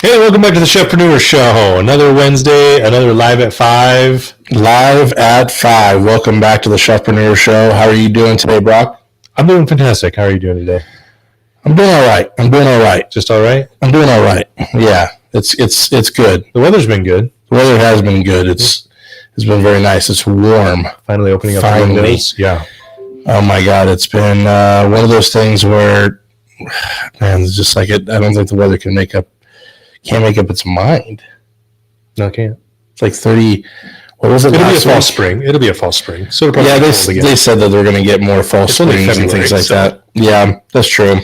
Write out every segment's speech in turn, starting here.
Hey, welcome back to the Chefpreneur Show. Another Wednesday, another live at 5. Live at 5. Welcome back to the Chefpreneur Show. How are you doing today, Brock? I'm doing fantastic. How are you doing today? I'm doing all right. Just all right? I'm doing all right. Yeah, it's good. The weather's been good. The weather has been good. It's been very nice. It's warm. Finally opening up the windows. Yeah. Oh my God, it's been one of those things where, man, it's just like it. I don't think the weather can't make up its mind. No, it can't. It's like 30. What was it? It'll be a fall spring. So yeah, they said that they're going to get more fall springs and things like that. Yeah, that's true.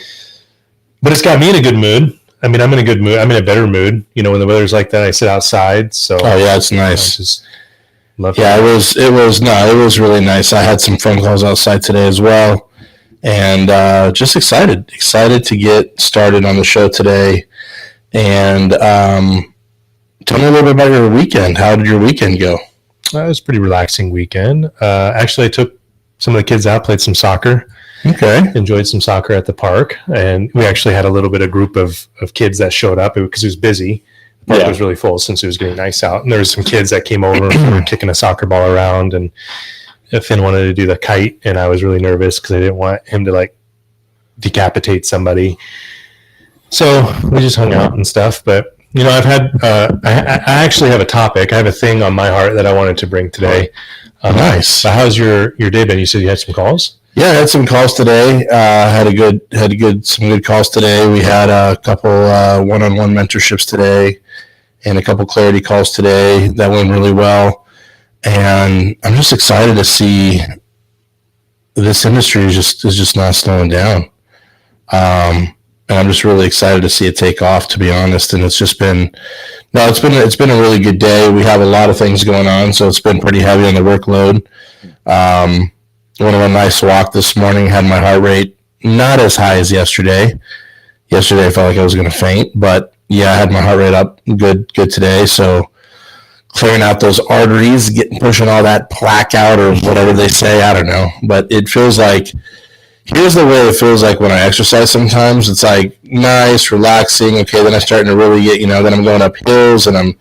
But it's got me in a good mood. I mean, I'm in a good mood. I'm in a better mood. You know, when the weather's like that, I sit outside. So oh yeah, it's nice. Just love it was really nice. I had some phone calls outside today as well, and just excited to get started on the show today. And tell me a little bit about your weekend. How did your weekend go? It was a pretty relaxing weekend. Actually, I took some of the kids out, played some soccer. Okay. Enjoyed some soccer at the park. And we actually had a little bit of group of kids that showed up because it was busy. The park was really full since it was getting nice out. And there was some kids that came over and were kicking a soccer ball around. And Finn wanted to do the kite. And I was really nervous because I didn't want him to like decapitate somebody. So we just hung out and stuff. But, you know, I've had, I actually have a topic. I have a thing on my heart that I wanted to bring today. Nice. How's your day been? You said you had some calls? Yeah, I had some calls today. Had some good calls today. We had a couple one-on-one mentorships today and a couple clarity calls today that went really well. And I'm just excited to see this industry is just not slowing down. And I'm just really excited to see it take off, to be honest. And it's been a really good day. We have a lot of things going on, so it's been pretty heavy on the workload. Went on a nice walk this morning, had my heart rate not as high as yesterday. Yesterday I felt like I was going to faint, but yeah, I had my heart rate up good today. So clearing out those arteries, pushing all that plaque out or whatever they say, I don't know. But it feels like, here's the way it feels like when I exercise sometimes. It's like nice, relaxing. Okay, then I'm starting to really get, then I'm going up hills and I'm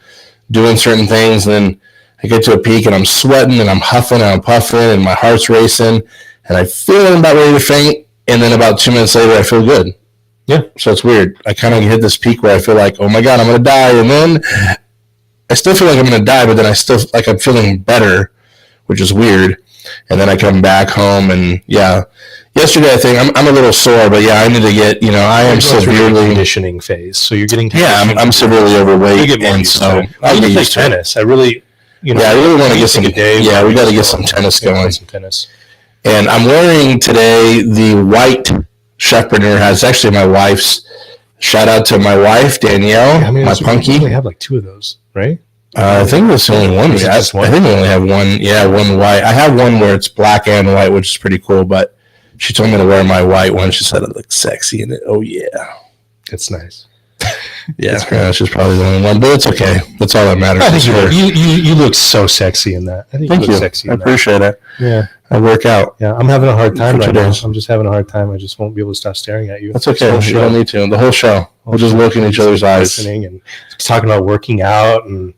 doing certain things. And then I get to a peak and I'm sweating and I'm huffing and I'm puffing and my heart's racing and I feel I'm about ready to faint. And then about 2 minutes later, I feel good. Yeah. So it's weird. I kind of hit this peak where I feel like, oh my God, I'm going to die. And then I still feel like I'm going to die, but then I still like I'm feeling better, which is weird. And then I come back home and yeah, yesterday I think I'm a little sore, but yeah, I need to get, I am severely conditioning phase. So you're getting, I'm severely overweight. And so I need to play tennis. I really want to get some, we got to get some tennis going. And I'm wearing today the white Chefpreneur hat. It's actually my wife's. Shout out to my wife, Danielle, my punky. We only have like 2 of those, right? I think there's only one. I think we only have one. Yeah, one white. I have one where it's black and white, which is pretty cool. But she told me to wear my white one. She said it looked sexy in it. Oh yeah, it's nice. Yeah, she's probably the only one, but it's okay. That's all that matters. I think you look so sexy in that. I think Thank you look sexy. I appreciate it. Yeah, I work out. Yeah, I'm having a hard time right now. I'm just having a hard time. I just won't be able to stop staring at you. That's okay. You don't need to. The whole show. We'll just look in each other's eyes. Listening and talking about working out and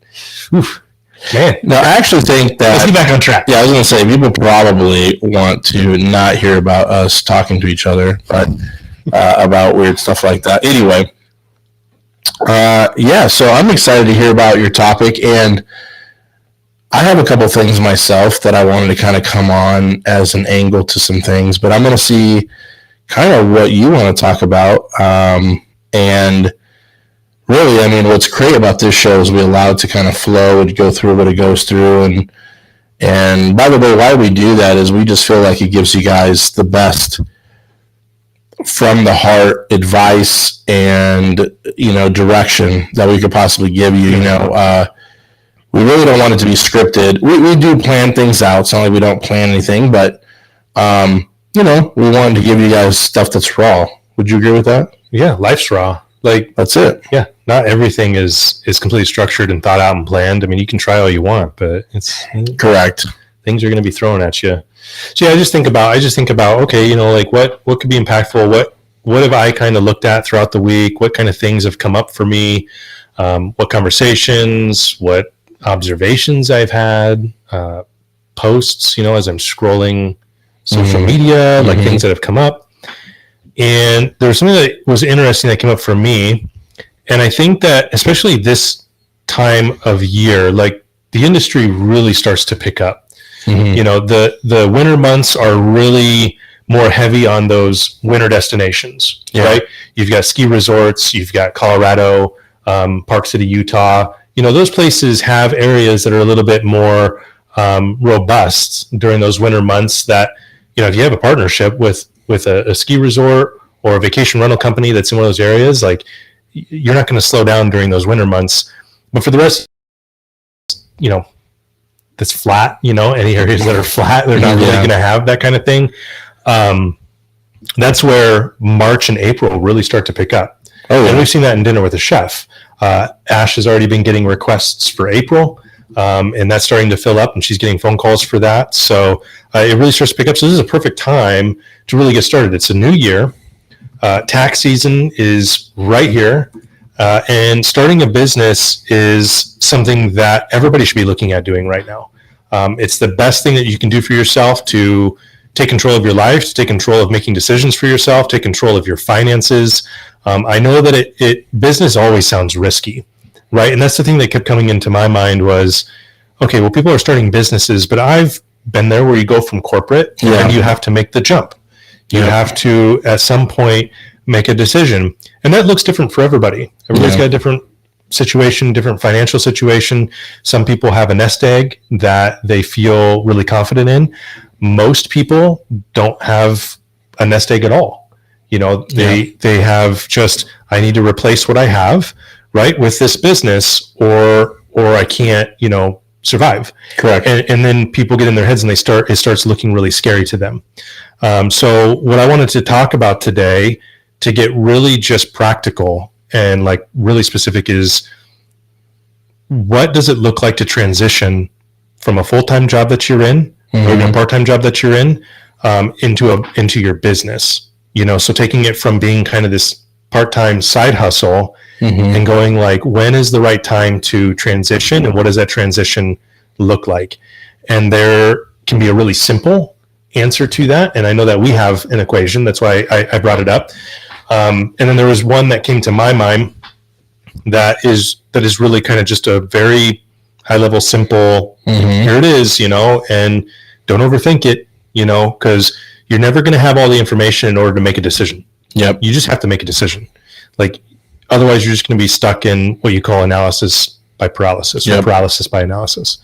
man. No, I actually think that. Let's get back on track. Yeah, I was going to say people probably want to not hear about us talking to each other, but about weird stuff like that. Anyway. So I'm excited to hear about your topic, and I have a couple things myself that I wanted to kind of come on as an angle to some things, but I'm going to see kind of what you want to talk about. And really, I mean, what's great about this show is we allow it to kind of flow and go through what it goes through. And by the way, why we do that is we just feel like it gives you guys the best from the heart advice and direction that we could possibly give you. We really don't want it to be scripted. We do plan things out. It's not like we don't plan anything, but we wanted to give you guys stuff that's raw. Would you agree with that? Yeah, life's raw. Like that's it. Yeah, not everything is completely structured and thought out and planned. I mean, you can try all you want, but it's correct. Things are going to be thrown at you. So yeah, I just think about okay, like what could be impactful. What have I kind of looked at throughout the week? What kind of things have come up for me? what conversations, what observations I've had, posts, as I'm scrolling social media, like things that have come up. And there was something that was interesting that came up for me. And I think that especially this time of year, like the industry really starts to pick up. The winter months are really more heavy on those winter destinations, right? You've got ski resorts, you've got Colorado, Park City, Utah. Those places have areas that are a little bit more robust during those winter months that, if you have a partnership with a ski resort or a vacation rental company that's in one of those areas, like you're not going to slow down during those winter months. But for the rest, that's flat, any areas that are flat, they're not really going to have that kind of thing. That's where March and April really start to pick up. And we've seen that in Dinner with a Chef. Ash has already been getting requests for April, and that's starting to fill up, and she's getting phone calls for that. So it really starts to pick up. So this is a perfect time to really get started. It's a new year. Tax season is right here. And starting a business is something that everybody should be looking at doing right now. It's the best thing that you can do for yourself to take control of your life, to take control of making decisions for yourself, take control of your finances. I know that business always sounds risky, right? And that's the thing that kept coming into my mind was, okay, well, people are starting businesses, but I've been there where you go from corporate and you have to make the jump. You have to, at some point, make a decision. And that looks different for everybody. Everybody's got a different situation, different financial situation. Some people have a nest egg that they feel really confident in. Most people don't have a nest egg at all. They have just, I need to replace what I have, right, with this business, or I can't, survive. Correct. And then people get in their heads and it starts looking really scary to them. So what I wanted to talk about today, to get really just practical and like really specific, is what does it look like to transition from a full-time job that you're in or a part-time job that you're in into your business, so taking it from being kind of this part-time side hustle and going like, when is the right time to transition, and what does that transition look like? And there can be a really simple answer to that. And I know that we have an equation. That's why I brought it up. And then there was one that came to my mind that is really kind of just a very high level, simple, here it is, and don't overthink it, because you're never going to have all the information in order to make a decision. Yep. You just have to make a decision. Like, otherwise you're just going to be stuck in what you call analysis by paralysis or paralysis by analysis.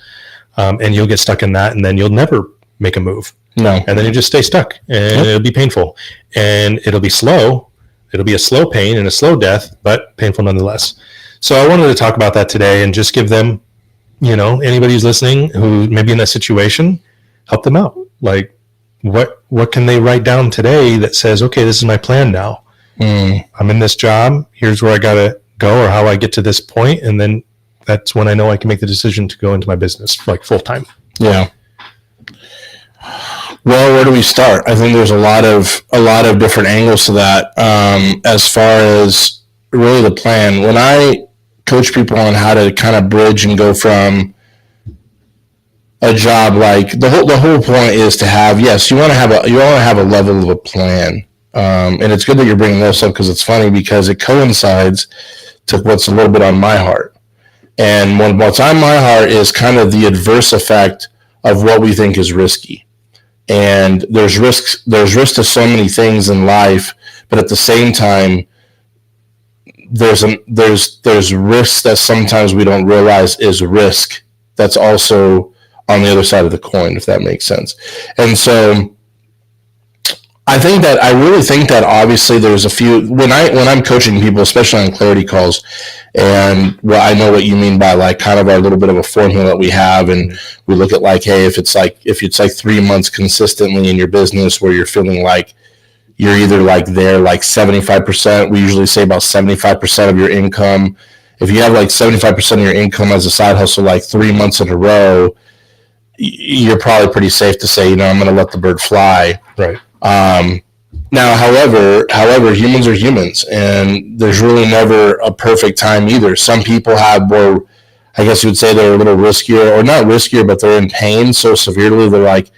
And you'll get stuck in that, and then you'll never make a move. No. And then you just stay stuck, and it'll be painful, and it'll be slow. It'll be a slow pain and a slow death, but painful nonetheless. So I wanted to talk about that today and just give them, anybody who's listening who may be in that situation, help them out. Like, what can they write down today that says, okay, this is my plan now. I'm in this job. Here's where I got to go, or how I get to this point. And then that's when I know I can make the decision to go into my business, like full time. Yeah. Well, where do we start? I think there's a lot of different angles to that. As far as really the plan, when I coach people on how to kind of bridge and go from a job, like the whole point is to have, yes, you want to have a level of a plan. And it's good that you're bringing this up, because it's funny, because it coincides to what's a little bit on my heart. And what's on my heart is kind of the adverse effect of what we think is risky. And there's risk to so many things in life, but at the same time, there's risk that sometimes we don't realize is risk. That's also on the other side of the coin, if that makes sense. And so I really think that obviously there's a few, when I'm coaching people, especially on clarity calls, and I know what you mean by like kind of our little bit of a formula that we have, and we look at like, hey, if it's like 3 months consistently in your business where you're feeling like you're either like there, like 75%, we usually say about 75% of your income. If you have like 75% of your income as a side hustle, like 3 months in a row, you're probably pretty safe to say, I'm going to let the bird fly. Right. Now, however, humans are humans, and there's really never a perfect time either. Some people have more, I guess you would say they're a little riskier, or not riskier, but they're in pain so severely they're like,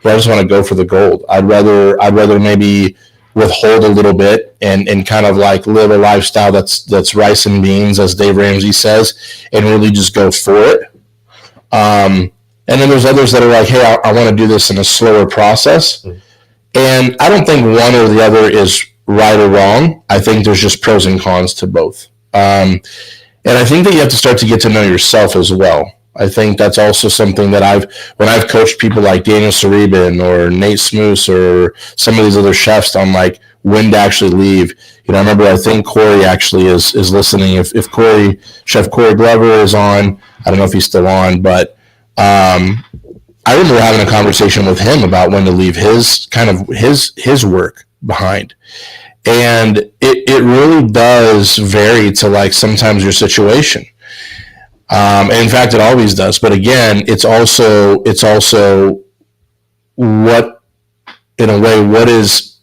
yeah, I just want to go for the gold. I'd rather maybe withhold a little bit and kind of like live a lifestyle that's rice and beans, as Dave Ramsey says, and really just go for it. And then there's others that are like, hey, I want to do this in a slower process. Mm-hmm. And I don't think one or the other is right or wrong. I think there's just pros and cons to both. And I think that you have to start to get to know yourself as well. I think that's also something that when I've coached people like Daniel Saribin or Nate Smoose or some of these other chefs on like when to actually leave. You know, I remember, I think Corey actually is listening. If Chef Corey Glover is on, I don't know if he's still on, but I remember having a conversation with him about when to leave his work behind. And it really does vary to like sometimes your situation. And in fact, it always does. But again, it's also what, in a way, what's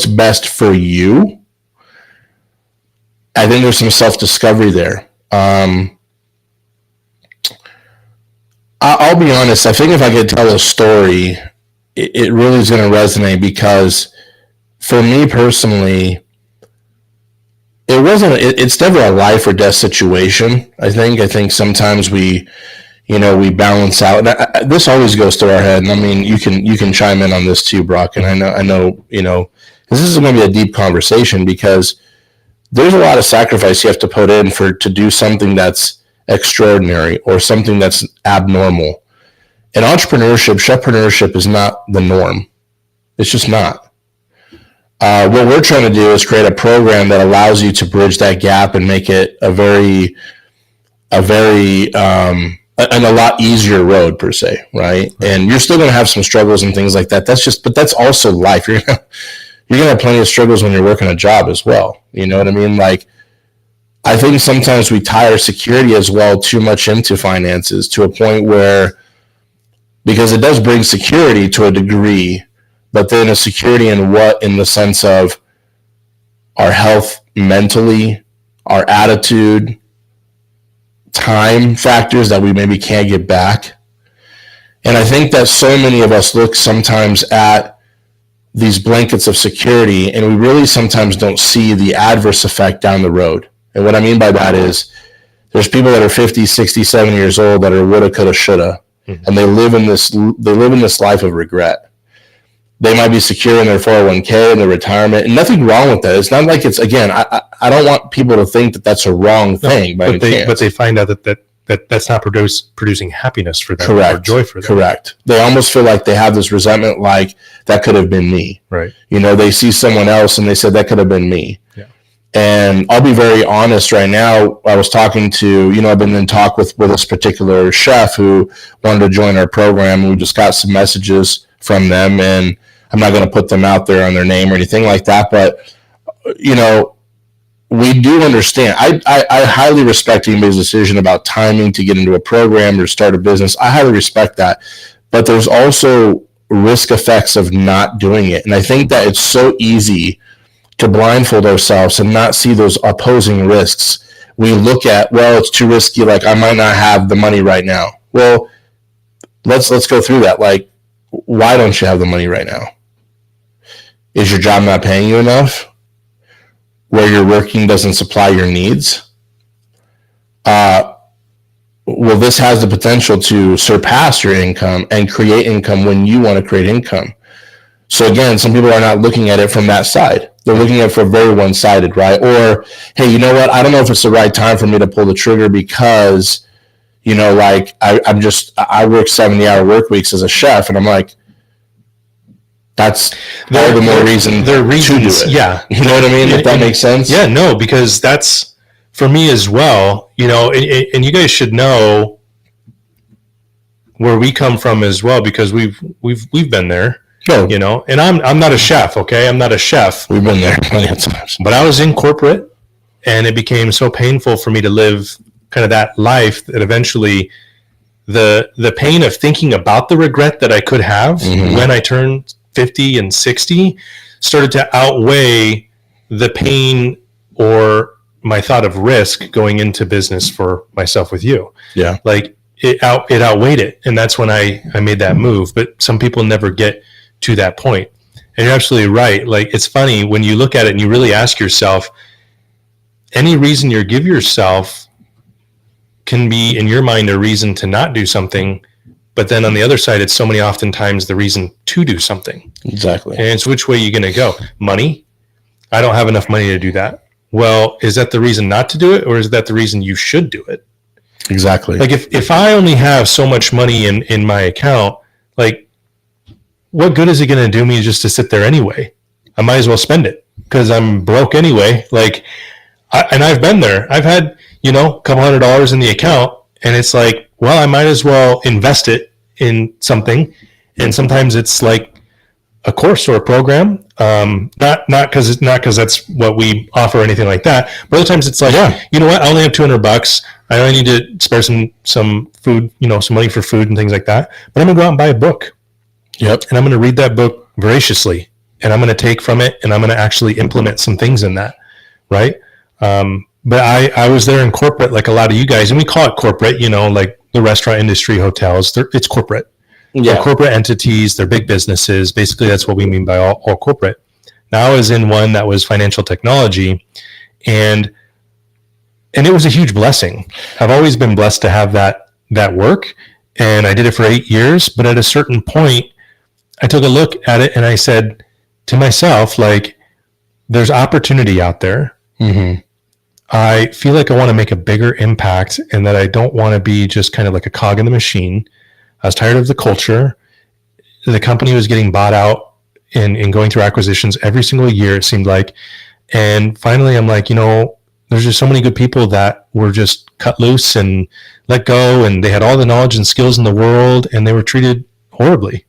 best for you. I think there's some self-discovery there. I'll be honest. I think if I could tell a story, it really is going to resonate, because for me personally, it's never a life or death situation. I think sometimes we balance out. This always goes through our head. And I mean, you can chime in on this too, Brock. And I know, this is going to be a deep conversation, because there's a lot of sacrifice you have to put in to do something that's extraordinary or something that's abnormal. And chefpreneurship is not the norm. It's just not. What we're trying to do is create a program that allows you to bridge that gap and make it a lot easier road per se, right? And you're still going to have some struggles and things like that. But that's also life. You're going to have plenty of struggles when you're working a job as well. You know what I mean? Like, I think sometimes we tie our security as well too much into finances, to a point where, because it does bring security to a degree, but then a security in the sense of our health mentally, our attitude, time factors that we maybe can't get back. And I think that so many of us look sometimes at these blankets of security, and we really sometimes don't see the adverse effect down the road. And what I mean by that is, there's people that are 50, 60, 70 years old that are woulda, coulda, shoulda, and they live in this life of regret. They might be secure in their 401k and their retirement, and nothing wrong with that. It's not like it's, again, I don't want people to think that that's a wrong thing. But they find out that's not producing happiness for them. Correct. Or joy for them. Correct. They almost feel like they have this resentment, like that could have been me. Right. They see someone else and they said that could have been me. Yeah. And I'll be very honest right now. I was talking to, I've been in talk with this particular chef who wanted to join our program. We just got some messages from them, and I'm not going to put them out there on their name or anything like that. But, we do understand. I highly respect anybody's decision about timing to get into a program or start a business. I highly respect that. But there's also risk effects of not doing it. And I think that it's so easy to blindfold ourselves and not see those opposing risks. We look at, well, it's too risky. Like, I might not have the money right now. Well, let's go through that. Like, why don't you have the money right now? Is your job not paying you enough? Where you're working doesn't supply your needs? Well, this has the potential to surpass your income and create income when you want to create income. So again, some people are not looking at it from that side. They're looking at it for very one-sided, right? Or, hey, you know what? I don't know if it's the right time for me to pull the trigger because, like I work 70-hour work weeks as a chef, and I'm like, that's all the more reason to do it. Yeah. You know what I mean? If that makes sense? Yeah, no, because that's for me as well, and you guys should know where we come from as well, because we've been there. No. And I'm not a chef, okay? I'm not a chef. We've been there plenty of times. But I was in corporate, and it became so painful for me to live kind of that life that eventually the pain of thinking about the regret that I could have when I turned 50 and 60 started to outweigh the pain or my thought of risk going into business for myself with you. Yeah. Like it outweighed it. And that's when I made that move. But some people never get to that point. And you're absolutely right. Like, it's funny when you look at it and you really ask yourself, any reason you give yourself can be in your mind a reason to not do something. But then on the other side, it's so many oftentimes the reason to do something. Exactly. And it's which way you're going to go. Money. I don't have enough money to do that. Well, is that the reason not to do it? Or is that the reason you should do it? Exactly. Like if I only have so much money in my account, like what good is it going to do me just to sit there anyway? I might as well spend it because I'm broke anyway. Like, and I've been there. I've had, a couple $100 in the account and it's like, well, I might as well invest it in something. And sometimes it's like a course or a program. Not because that's what we offer or anything like that. But other times it's like, you know what? I only have $200. I only need to spare some food, some money for food and things like that. But I'm gonna go out and buy a book. Yep. And I'm gonna read that book voraciously, and I'm gonna take from it, and I'm gonna actually implement some things in that, right? But I was there in corporate, like a lot of you guys, and we call it corporate. Like the restaurant industry, hotels. It's corporate. They're corporate entities. They're big businesses. Basically, that's what we mean by all corporate. Now, I was in one that was financial technology, and it was a huge blessing. I've always been blessed to have that work, and I did it for 8 years. But at a certain point, I took a look at it and I said to myself, like, there's opportunity out there. Mm-hmm. I feel like I want to make a bigger impact, and that I don't want to be just kind of like a cog in the machine. I was tired of the culture. The company was getting bought out and going through acquisitions every single year, it seemed like. And finally, I'm like, there's just so many good people that were just cut loose and let go, and they had all the knowledge and skills in the world, and they were treated horribly.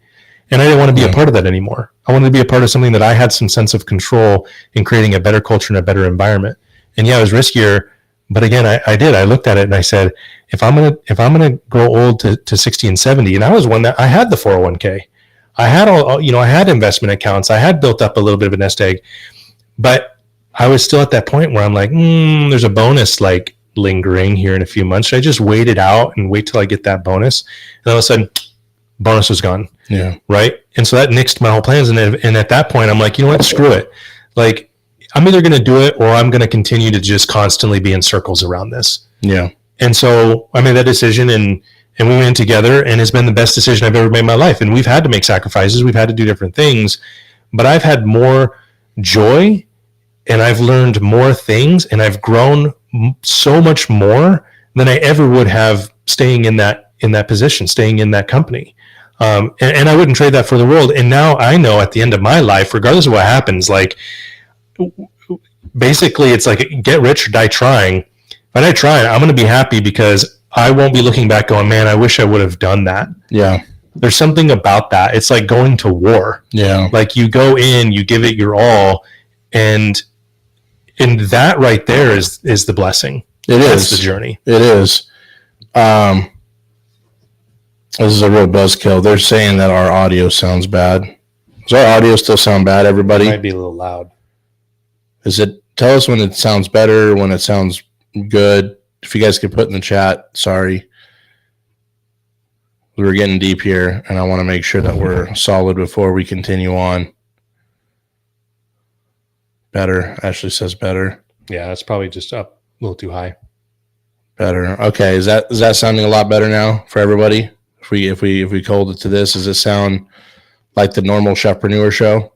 And I didn't want to be a part of that anymore. I wanted to be a part of something that I had some sense of control in creating a better culture and a better environment. And yeah, it was riskier, but again, I did. I looked at it and I said, if I'm gonna grow old to 60 and 70, and I was one that I had the 401k, I had I had investment accounts, I had built up a little bit of a nest egg, but I was still at that point where I'm like, there's a bonus like lingering here in a few months. Should I just wait it out and wait till I get that bonus? And all of a sudden, bonus was gone. Yeah. Right. And so that nixed my whole plans. And at that point, I'm like, you know what? Screw it. Like, I'm either going to do it or I'm going to continue to just constantly be in circles around this. Yeah. And so I made that decision, and we went in together, and it's been the best decision I've ever made in my life. And we've had to make sacrifices. We've had to do different things, but I've had more joy, and I've learned more things, and I've grown so much more than I ever would have staying in that position, staying in that company. And I wouldn't trade that for the world. And now I know at the end of my life, regardless of what happens, like basically it's like get rich or die trying. But I try, I'm going to be happy because I won't be looking back going, man, I wish I would have done that. Yeah. There's something about that. It's like going to war. Yeah. Like you go in, you give it your all, and that right there is the blessing. That's the journey. It is. This is a real buzzkill. They're saying that our audio sounds bad. Does our audio still sound bad, everybody? It might be a little loud. Tell us when it sounds better, when it sounds good. If you guys could put in the chat, sorry. We're getting deep here, and I want to make sure that we're solid before we continue on. Better. Ashley says better. Yeah, it's probably just up a little too high. Better. Okay. Is that sounding a lot better now for everybody? If we hold it to this, does it sound like the normal Chefpreneur Show?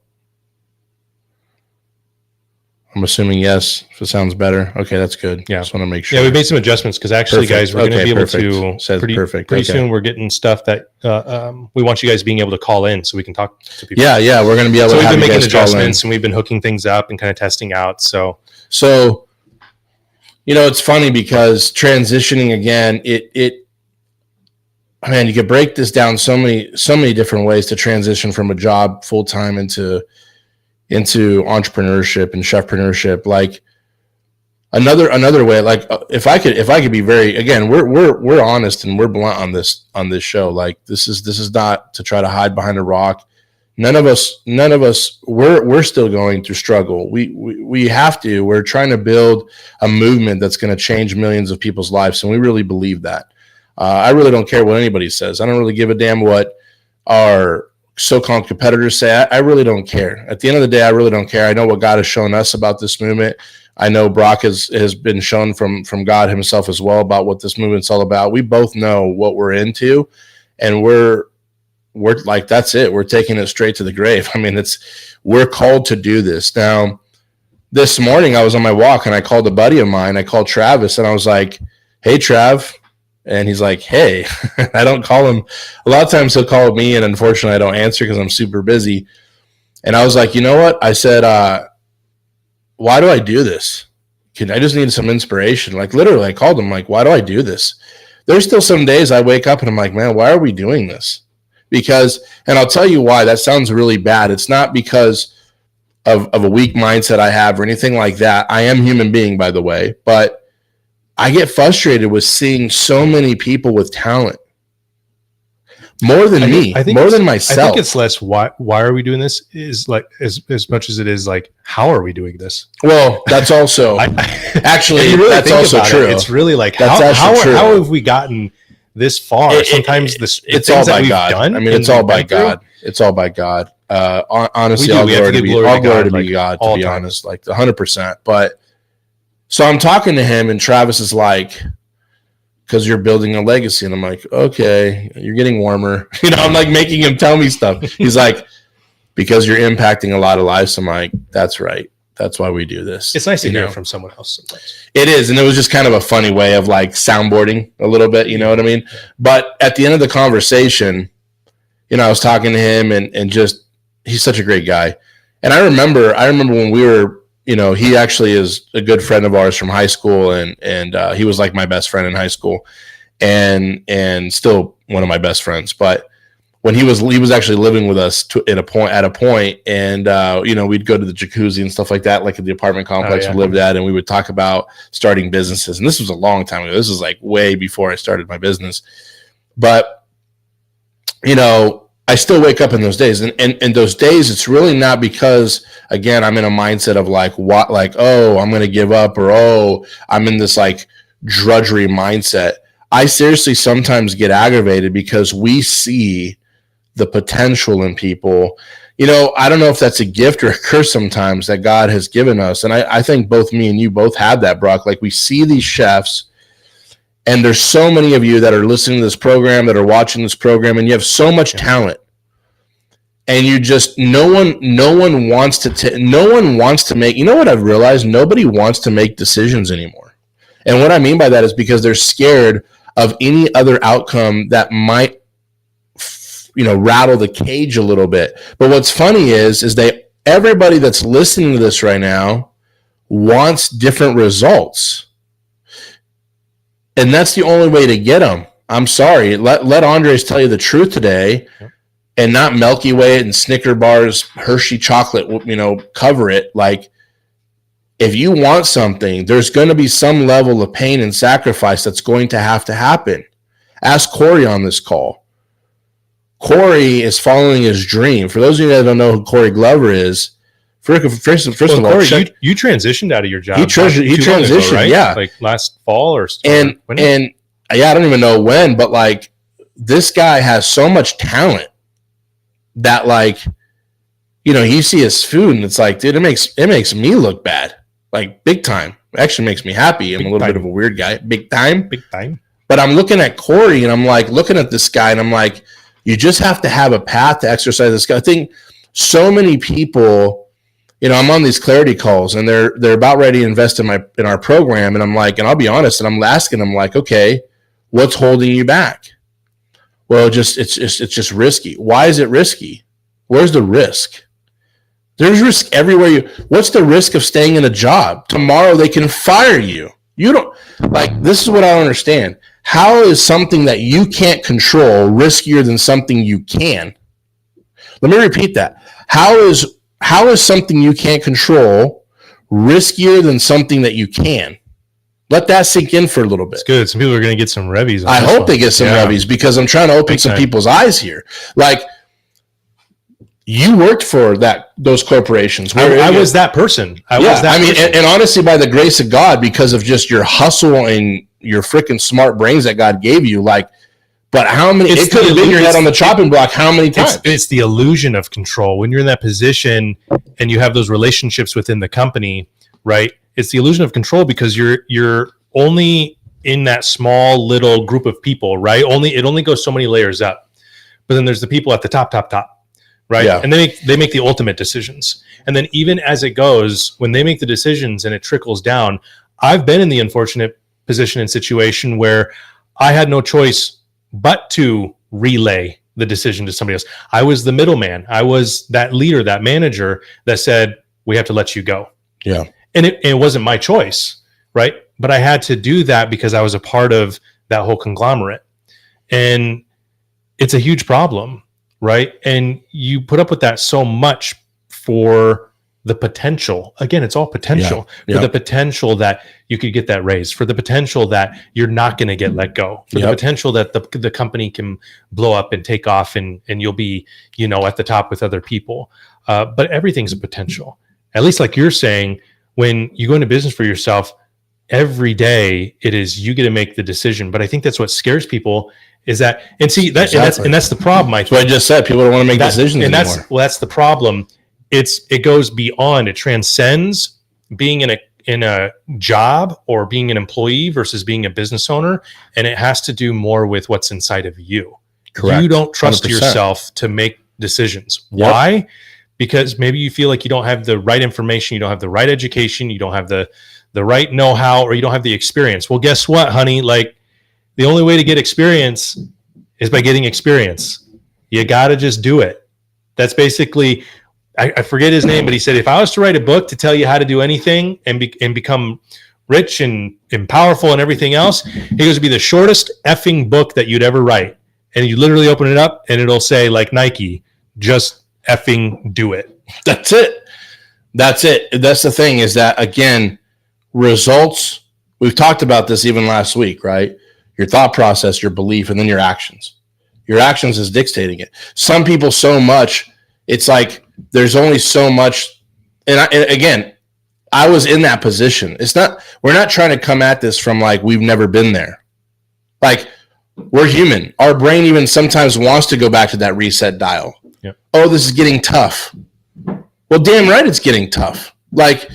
I'm assuming yes. If it sounds better, okay, that's good. Yeah, just want to make sure. Yeah, we made some adjustments because actually, guys, we're going to be able to pretty soon. We're getting stuff that we want you guys being able to call in so we can talk to people. Yeah, we're going to be able. So to we've have been you making guys adjustments and we've been hooking things up and kind of testing out. So it's funny because transitioning again, man, you could break this down so many different ways to transition from a job full time into entrepreneurship and chefpreneurship. Like another way, like if I could be very, again, we're honest and we're blunt on this show. Like this is not to try to hide behind a rock. None of us, we're still going through struggle. We have to. We're trying to build a movement that's going to change millions of people's lives, and we really believe that. I really don't care what anybody says. I don't really give a damn what our so-called competitors say. I really don't care. At the end of the day, I really don't care. I know what God has shown us about this movement. I know Brock has been shown from God himself as well about what this movement's all about. We both know what we're into, and we're like, that's it. We're taking it straight to the grave. I mean, we're called to do this. Now, this morning I was on my walk and I called a buddy of mine. I called Travis and I was like, hey, Trav. And he's like, hey. I don't call him. A lot of times he'll call me, and unfortunately I don't answer because I'm super busy. And I was like, you know what? I said, why do I do this? I just need some inspiration. Like, literally, I called him, like, why do I do this? There's still some days I wake up and I'm like, man, why are we doing this? Because, and I'll tell you why. That sounds really bad. It's not because of a weak mindset I have or anything like that. I am a human being, by the way, but I get frustrated with seeing so many people with talent. More than me, more than myself. I think it's less why are we doing this is like as much as it is like how are we doing this? Well, that's also actually really that's also true. It's really like how have we gotten this far? Sometimes it's all by God. Done, I mean, it's all by God. It's all by God. Honestly, all glory to be God. To be honest, like 100%. But so I'm talking to him, and Travis is like, because you're building a legacy. And I'm like, okay, you're getting warmer. I'm like making him tell me stuff. He's like, because you're impacting a lot of lives. I'm like, that's right. That's why we do this. It's nice to hear it from someone else sometimes. It is. And it was just kind of a funny way of like soundboarding a little bit, you know what I mean? But at the end of the conversation, I was talking to him and just, he's such a great guy. And I remember when we were, he actually is a good friend of ours from high school, and he was like my best friend in high school, and still one of my best friends. But when he was actually living with us at a point, and we'd go to the jacuzzi and stuff like that, like at the apartment complex we lived at, and we would talk about starting businesses. And this was a long time ago. This was like way before I started my business, but I still wake up in those days, and those days, it's really not because, again, I'm in a mindset of like, what, like, oh, I'm going to give up, or, oh, I'm in this like drudgery mindset. I seriously sometimes get aggravated because we see the potential in people. I don't know if that's a gift or a curse sometimes that God has given us. And I think both me and you both have that, Brock. Like, we see these chefs, and there's so many of you that are listening to this program, that are watching this program, and you have so much talent. And you just, no one wants to make, what I've realized? Nobody wants to make decisions anymore. And what I mean by that is because they're scared of any other outcome that might, rattle the cage a little bit. But what's funny is everybody that's listening to this right now wants different results. And that's the only way to get them. I'm sorry. Let Andres tell you the truth today. And not Milky Way and Snicker bars, Hershey chocolate, cover it. Like, if you want something, there's going to be some level of pain and sacrifice that's going to happen. Ask Corey on this call. Corey is following his dream. For those of you that don't know who Corey Glover is, first of all, Corey, you transitioned out of your job. He transitioned, ago, right? Yeah, like last fall or and I don't even know when, but like, this guy has so much talent that, like, you see his food and it's like, dude, it makes me look bad, like, big time. It actually makes me happy. I'm a little bit of a weird guy, big time. But I'm looking at Corey and I'm like looking at this guy and I'm like, you just have to have a path to exercise this guy. I think so many people, I'm on these clarity calls and they're about ready to invest in our program, and I'm like, and I'll be honest, and I'm asking them like, okay, what's holding you back? Well, it's just risky. Why is it risky? Where's the risk? There's risk everywhere. What's the risk of staying in a job? Tomorrow they can fire you. You don't, like, this is what I don't understand. How is something that you can't control riskier than something you can? Let me repeat that. How is something you can't control riskier than something that you can? Let that sink in for a little bit. It's good. Some people are going to get some revies. I hope they get some revies, because I'm trying to open some people's eyes here. Like, you worked for those corporations. I was that person. I was that person. And honestly, by the grace of God, because of just your hustle and your freaking smart brains that God gave you, like, but how many, it could have been your head on the chopping block how many times? It's the illusion of control. When you're in that position and you have those relationships within the company, right? It's the illusion of control because you're only in that small little group of people, right? It only goes so many layers up. But then there's the people at the top, right? Yeah. And they make the ultimate decisions. And then even as it goes, when they make the decisions and it trickles down, I've been in the unfortunate position and situation where I had no choice but to relay the decision to somebody else. I was the middleman. I was that leader, that manager that said, we have to let you go. Yeah. And it wasn't my choice, right? But I had to do that because I was a part of that whole conglomerate. And it's a huge problem, right? And you put up with that so much for the potential. Again, it's all potential. For the potential that you could get that raise, for the potential that you're not going to get let go, for the potential that the company can blow up and take off and you'll be, at the top with other people. But everything's a potential. At least like you're saying, when you go into business for yourself, every day it is you get to make the decision. But I think that's what scares people is that, and see that, exactly. and that's the problem. I think. That's what I just said. People don't want to make decisions anymore. That's the problem. It goes beyond, it transcends being in a job or being an employee versus being a business owner. And it has to do more with what's inside of you. Correct. You don't trust 100%. Yourself to make decisions. Yep. Why? Because maybe you feel like you don't have the right information, you don't have the right education, you don't have the right know-how, or you don't have the experience. Well, guess what, honey? Like, the only way to get experience is by getting experience. You got to just do it. That's basically, I forget his name, but he said, if I was to write a book to tell you how to do anything and become rich and powerful and everything else, he goes, to be the shortest effing book that you'd ever write. And you literally open it up and it'll say, like Nike, just effing do it. That's it. That's the thing is that, again, results, we've talked about this even last week, right? Your thought process, your belief, and then your actions. Your actions is dictating it. Some people so much, it's like there's only so much. And again, I was in that position. We're not trying to come at this from like we've never been there. Like, we're human. Our brain even sometimes wants to go back to that reset dial. Yep. Oh, this is getting tough. Well, damn right it's getting tough. Like,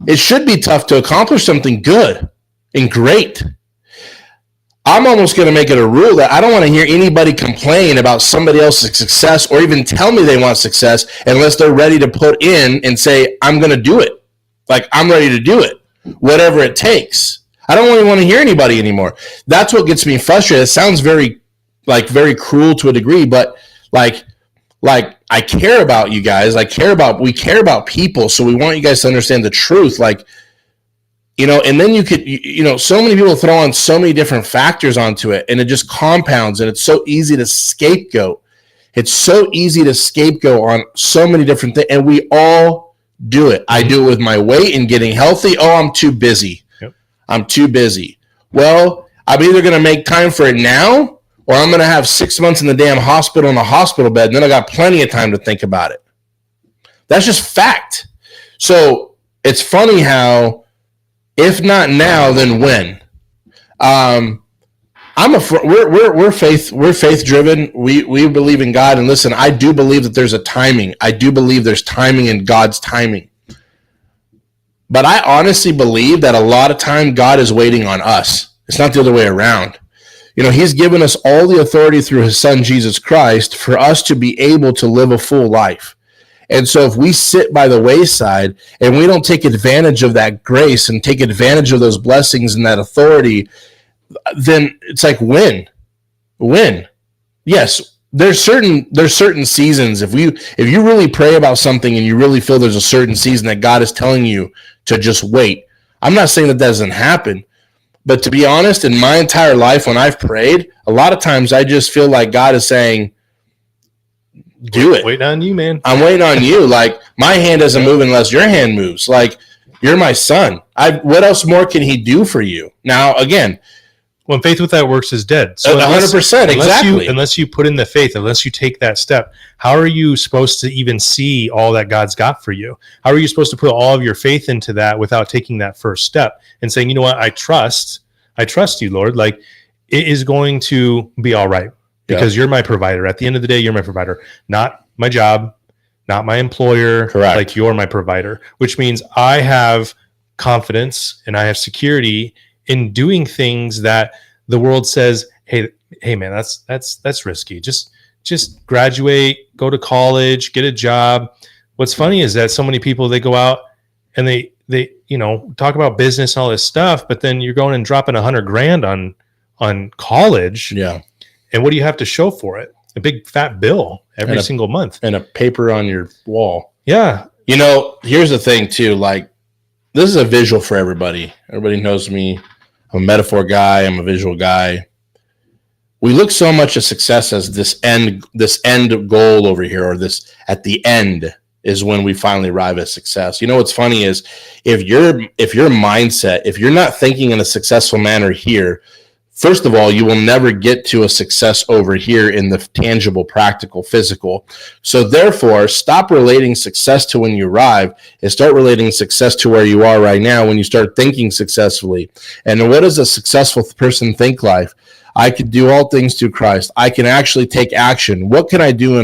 it should be tough to accomplish something good and great. I'm almost going to make it a rule that I don't want to hear anybody complain about somebody else's success or even tell me they want success unless they're ready to put in and say, I'm going to do it. Like, I'm ready to do it, whatever it takes. I don't really want to hear anybody anymore. That's what gets me frustrated. It sounds very cruel to a degree, but like I care about you guys. We care about people. So we want you guys to understand the truth. Like, and then you could, so many people throw on so many different factors onto it and it just compounds and it's so easy to scapegoat. It's so easy to scapegoat on so many different things. And we all do it. I do it with my weight and getting healthy. Oh, I'm too busy. Yep. I'm too busy. Well, I'm either going to make time for it now or I'm going to have 6 months in the damn hospital in a hospital bed. And then I got plenty of time to think about it. That's just fact. So it's funny how, if not now, then when? We're faith driven. We believe in God, and listen, I do believe that there's a timing. I do believe there's timing in God's timing. But I honestly believe that a lot of time God is waiting on us. It's not the other way around. He's given us all the authority through his son, Jesus Christ, for us to be able to live a full life. And so if we sit by the wayside and we don't take advantage of that grace and take advantage of those blessings and that authority, then it's like when? Yes, there's certain seasons. If you really pray about something and you really feel there's a certain season that God is telling you to just wait. I'm not saying that doesn't happen. But to be honest, in my entire life when I've prayed, a lot of times I just feel like God is saying, do it. Waiting on you, man. I'm waiting on you. Like, my hand doesn't move unless your hand moves. Like, you're my son. What else more can he do for you? Now, again, Well, faith without works is dead. So 100%, exactly. Unless you put in the faith, unless you take that step, how are you supposed to even see all that God's got for you? How are you supposed to put all of your faith into that without taking that first step and saying, you know what, I trust you, Lord. Like, it is going to be all right because you're my provider. At the end of the day, you're my provider, not my job, not my employer. Correct. Like, you're my provider, which means I have confidence and I have security in doing things that the world says, hey man, that's risky. Just graduate, go to college, get a job. What's funny is that so many people, they go out and they talk about business and all this stuff, but then you're going and dropping $100,000 on college. Yeah. And what do you have to show for it? A big fat bill every single month. And a paper on your wall. Yeah. Here's the thing too, like, this is a visual for everybody. Everybody knows me. I'm a metaphor guy. I'm a visual guy. We look so much at success as this end goal over here, or this at the end is when we finally arrive at success. What's funny is if your mindset, if you're not thinking in a successful manner here, first of all, you will never get to a success over here in the tangible, practical, physical. So therefore, stop relating success to when you arrive and start relating success to where you are right now when you start thinking successfully. And what does a successful person think life? I could do all things through Christ. I can actually take action. What can I do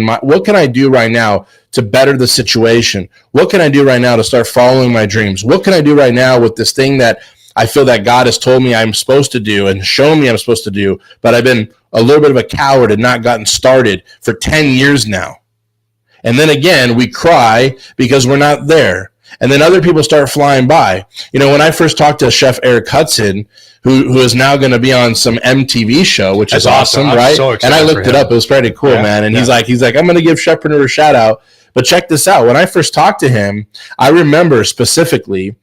right now to better the situation? What can I do right now to start following my dreams? What can I do right now with this thing that I feel that God has told me I'm supposed to do and shown me I'm supposed to do, but I've been a little bit of a coward and not gotten started for 10 years now. And then again, we cry because we're not there. And then other people start flying by. When I first talked to Chef Eric Hudson, who is now going to be on some MTV show, which is awesome, right? So and I looked it up. It was pretty cool, man. And he's like, I'm going to give Chefpreneur a shout out. But check this out. When I first talked to him, I remember specifically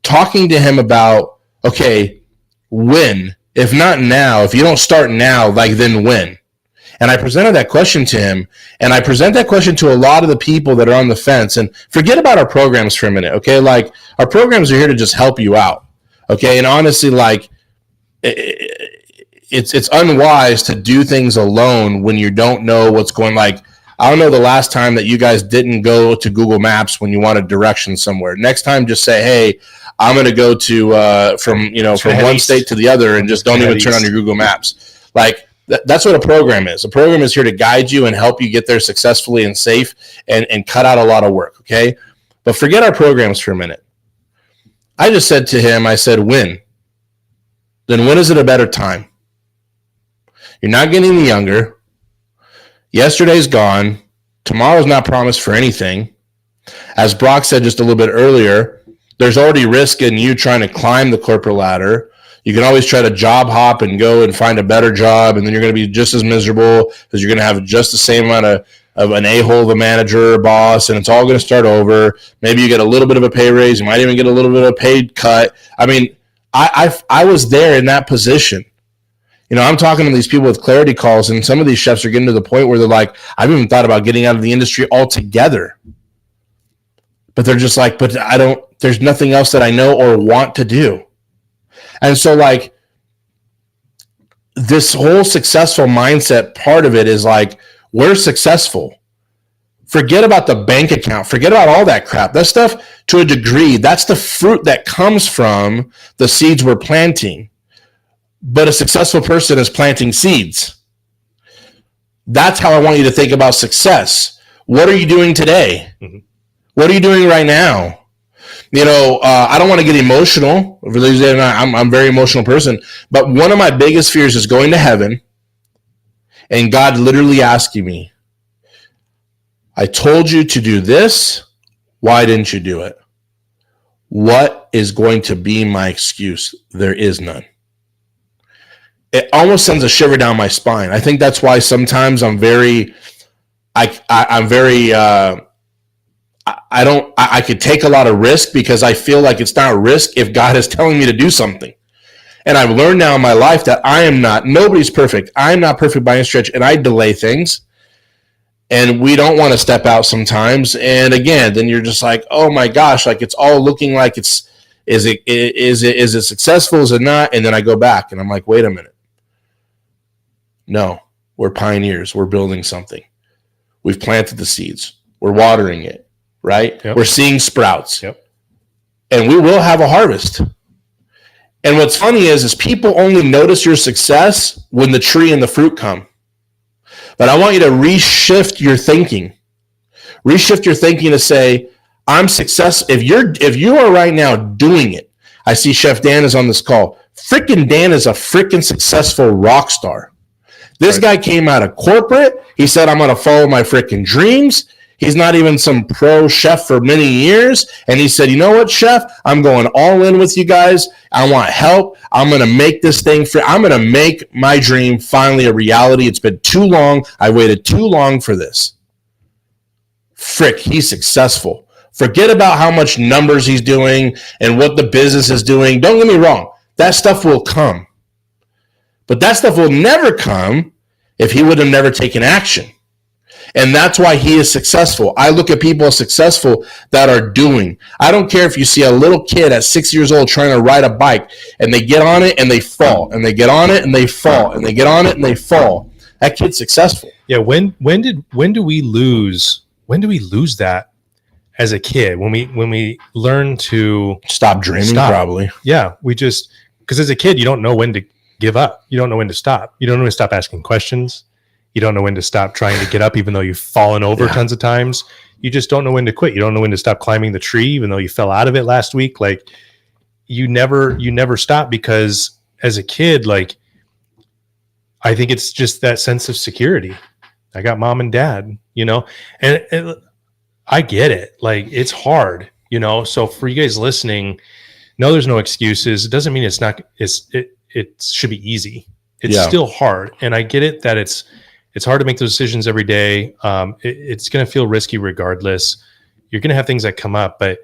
talking to him about, okay, when? If not now, if you don't start now, like, then when? And I presented that question to him, and I present that question to a lot of the people that are on the fence. And forget about our programs for a minute, okay? Like, our programs are here to just help you out, okay? And honestly, like, it's unwise to do things alone when you don't know what's going. Like, I don't know the last time that you guys didn't go to Google Maps when you wanted directions somewhere. Next time, just say, hey, I'm going to go to from one state to the other, and just don't even turn on your Google Maps. Like, that's what a program is. A program is here to guide you and help you get there successfully and safe and cut out a lot of work, okay? But forget our programs for a minute. I just said to him, I said, when? Then when is it a better time? You're not getting any younger. Yesterday's gone. Tomorrow's not promised for anything. As Brock said just a little bit earlier, there's already risk in you trying to climb the corporate ladder. You can always try to job hop and go and find a better job, and then you're going to be just as miserable because you're going to have just the same amount of an a-hole of a manager or boss, and it's all going to start over. Maybe you get a little bit of a pay raise. You might even get a little bit of a paid cut. I mean, I was there in that position. I'm talking to these people with clarity calls, and some of these chefs are getting to the point where they're like, I've even thought about getting out of the industry altogether. But they're just like, but there's nothing else that I know or want to do. And so, like, this whole successful mindset part of it is like, we're successful. Forget about the bank account. Forget about all that crap. That stuff, to a degree, that's the fruit that comes from the seeds we're planting. But a successful person is planting seeds. That's how I want you to think about success. What are you doing today? Mm-hmm. What are you doing right now? I don't want to get emotional. I'm a very emotional person. But one of my biggest fears is going to heaven and God literally asking me, I told you to do this. Why didn't you do it? What is going to be my excuse? There is none. It almost sends a shiver down my spine. I think that's why sometimes I could take a lot of risk because I feel like it's not risk if God is telling me to do something. And I've learned now in my life that nobody's perfect. I'm not perfect by any stretch, and I delay things. And we don't want to step out sometimes. And again, then you're just like, oh my gosh, like it's all looking like it's Is it successful? Is it not? And then I go back and I'm like, wait a minute. No, we're pioneers. We're building something. We've planted the seeds. We're watering it, right? Yep. We're seeing sprouts. Yep. And we will have a harvest. And what's funny is people only notice your success when the tree and the fruit come. But I want you to reshift your thinking. Reshift your thinking to say, I'm success. If you are right now doing it, I see Chef Dan is on this call. Freaking Dan is a freaking successful rock star. This guy came out of corporate. He said, I'm going to follow my freaking dreams. He's not even some pro chef for many years. And he said, you know what, chef? I'm going all in with you guys. I want help. I'm going to make this thing free. I'm going to make my dream finally a reality. It's been too long. I waited too long for this. Frick, he's successful. Forget about how much numbers he's doing and what the business is doing. Don't get me wrong. That stuff will come. But that stuff will never come if he would have never taken action. And that's why he is successful. I look at people as successful that are doing. I don't care if you see a little kid at 6 years old trying to ride a bike and they get on it and they fall and they get on it and they fall and they get on it and they fall. That kid's successful. Yeah. When do we lose that as a kid? When we learn to stop dreaming, probably. Yeah. Because as a kid, you don't know when to give up. You don't know when to stop. You don't know when to stop asking questions. You don't know when to stop trying to get up, even though you've fallen over tons of times. You just don't know when to quit. You don't know when to stop climbing the tree, even though you fell out of it last week. Like you never stop, because as a kid, like, I think it's just that sense of security. I got mom and dad, and I get it. Like, it's hard, so for you guys listening, no, there's no excuses. It doesn't mean it's not, it should be easy. It's still hard. And I get it that it's hard to make those decisions every day. It's going to feel risky regardless. You're going to have things that come up, but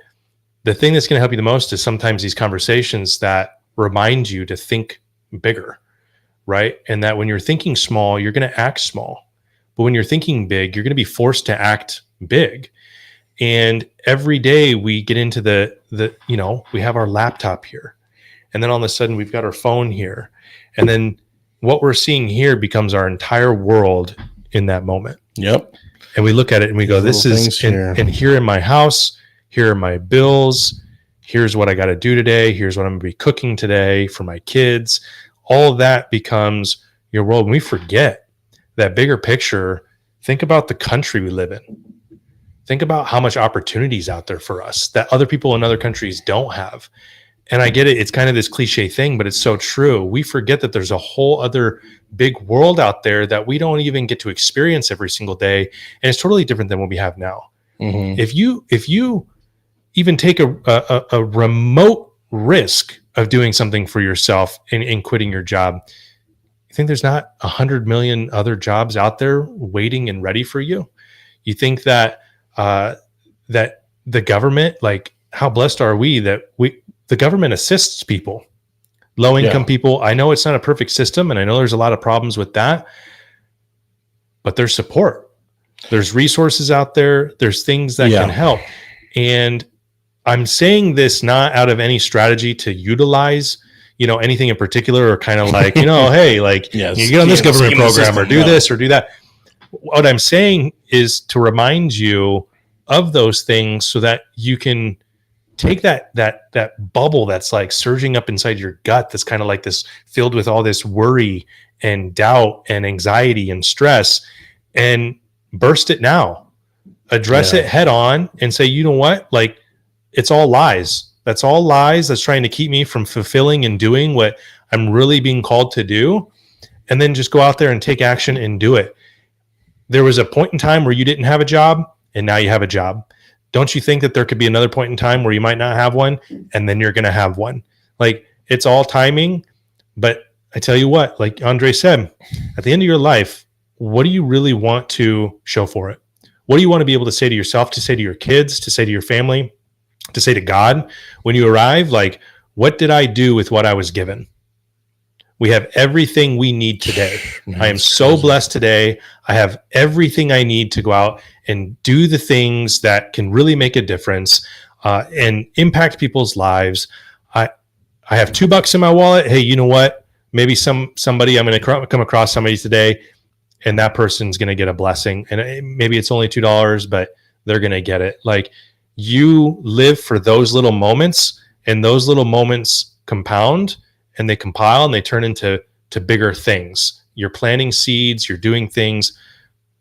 the thing that's going to help you the most is sometimes these conversations that remind you to think bigger, right? And that when you're thinking small, you're going to act small. But when you're thinking big, you're going to be forced to act big. And every day we get into we have our laptop here. And then all of a sudden we've got our phone here. And then what we're seeing here becomes our entire world in that moment. Yep. And we look at it and we go, this is, and here in my house, here are my bills. Here's what I got to do today. Here's what I'm going to be cooking today for my kids. All of that becomes your world. And we forget that bigger picture. Think about the country we live in. Think about how much opportunities out there for us that other people in other countries don't have. And I get it. It's kind of this cliche thing, but it's so true. We forget that there's a whole other big world out there that we don't even get to experience every single day. And it's totally different than what we have now. Mm-hmm. If you even take a remote risk of doing something for yourself and quitting your job, you think there's not 100 million other jobs out there waiting and ready for you? You think that that the government, like, how blessed are we that the government assists people, low-income people. I know it's not a perfect system, and I know there's a lot of problems with that, but there's support. There's resources out there. There's things that can help. And I'm saying this not out of any strategy to utilize, anything in particular, or kind of like, hey, like, you get on this government program or do this or do that. What I'm saying is to remind you of those things so that you can take that bubble that's like surging up inside your gut, that's kind of like this, filled with all this worry and doubt and anxiety and stress, and burst it now. Address it head on and say, you know what? Like, it's all lies. That's all lies. That's trying to keep me from fulfilling and doing what I'm really being called to do. And then just go out there and take action and do it. There was a point in time where you didn't have a job, and now you have a job. Don't you think that there could be another point in time where you might not have one, and then you're going to have one? Like, it's all timing. But I tell you what, like Andre said, at the end of your life, what do you really want to show for it? What do you want to be able to say to yourself, to say to your kids, to say to your family, to say to God when you arrive? Like, what did I do with what I was given? We have everything we need today. I am so blessed today. I have everything I need to go out and do the things that can really make a difference. and impact people's lives. I have $2 in my wallet. Hey, you know what? Maybe somebody, I'm going to come across somebody today, and that person's going to get a blessing. And maybe it's only $2, but they're going to get it. Like, you live for those little moments, and those little moments compound and they compile and they turn into bigger things. You're planting seeds, you're doing things,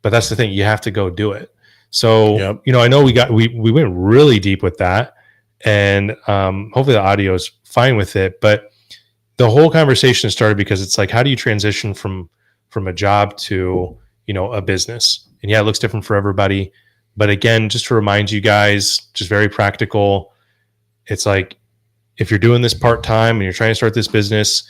but that's the thing. You have to go do it. So, Yep. I know we went really deep with that, and hopefully the audio is fine with it. But the whole conversation started because it's like, how do you transition from a job to, a business? And yeah, it looks different for everybody. But again, just to remind you guys, just very practical. It's like, if you're doing this part-time and you're trying to start this business,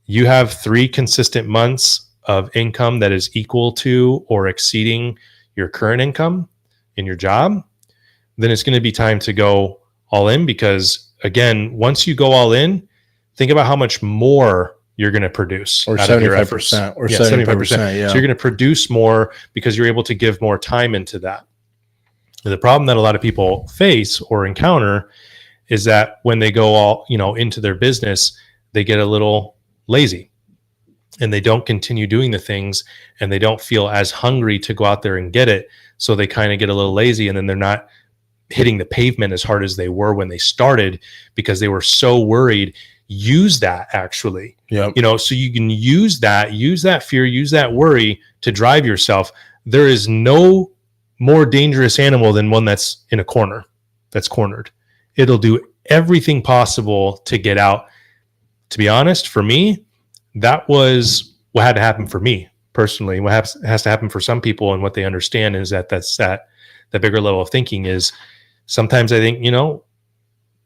you have 3 consistent months of income that is equal to or exceeding your current income in your job, then it's going to be time to go all in. Because again, once you go all in, think about how much more you're going to produce. Or 75%. Or 75%. Yeah. So you're going to produce more because you're able to give more time into that. And the problem that a lot of people face or encounter is that when they go all, into their business, they get a little lazy and they don't continue doing the things, and they don't feel as hungry to go out there and get it. So they kind of get a little lazy, and then they're not hitting the pavement as hard as they were when they started because they were so worried. Use that actually, Yep. So you can use that fear, use that worry to drive yourself. There is no more dangerous animal than one that's in a corner, that's cornered. It'll do everything possible to get out. To be honest, for me, that was what had to happen for me personally. What has to happen for some people, and what they understand is that the bigger level of thinking is sometimes I think,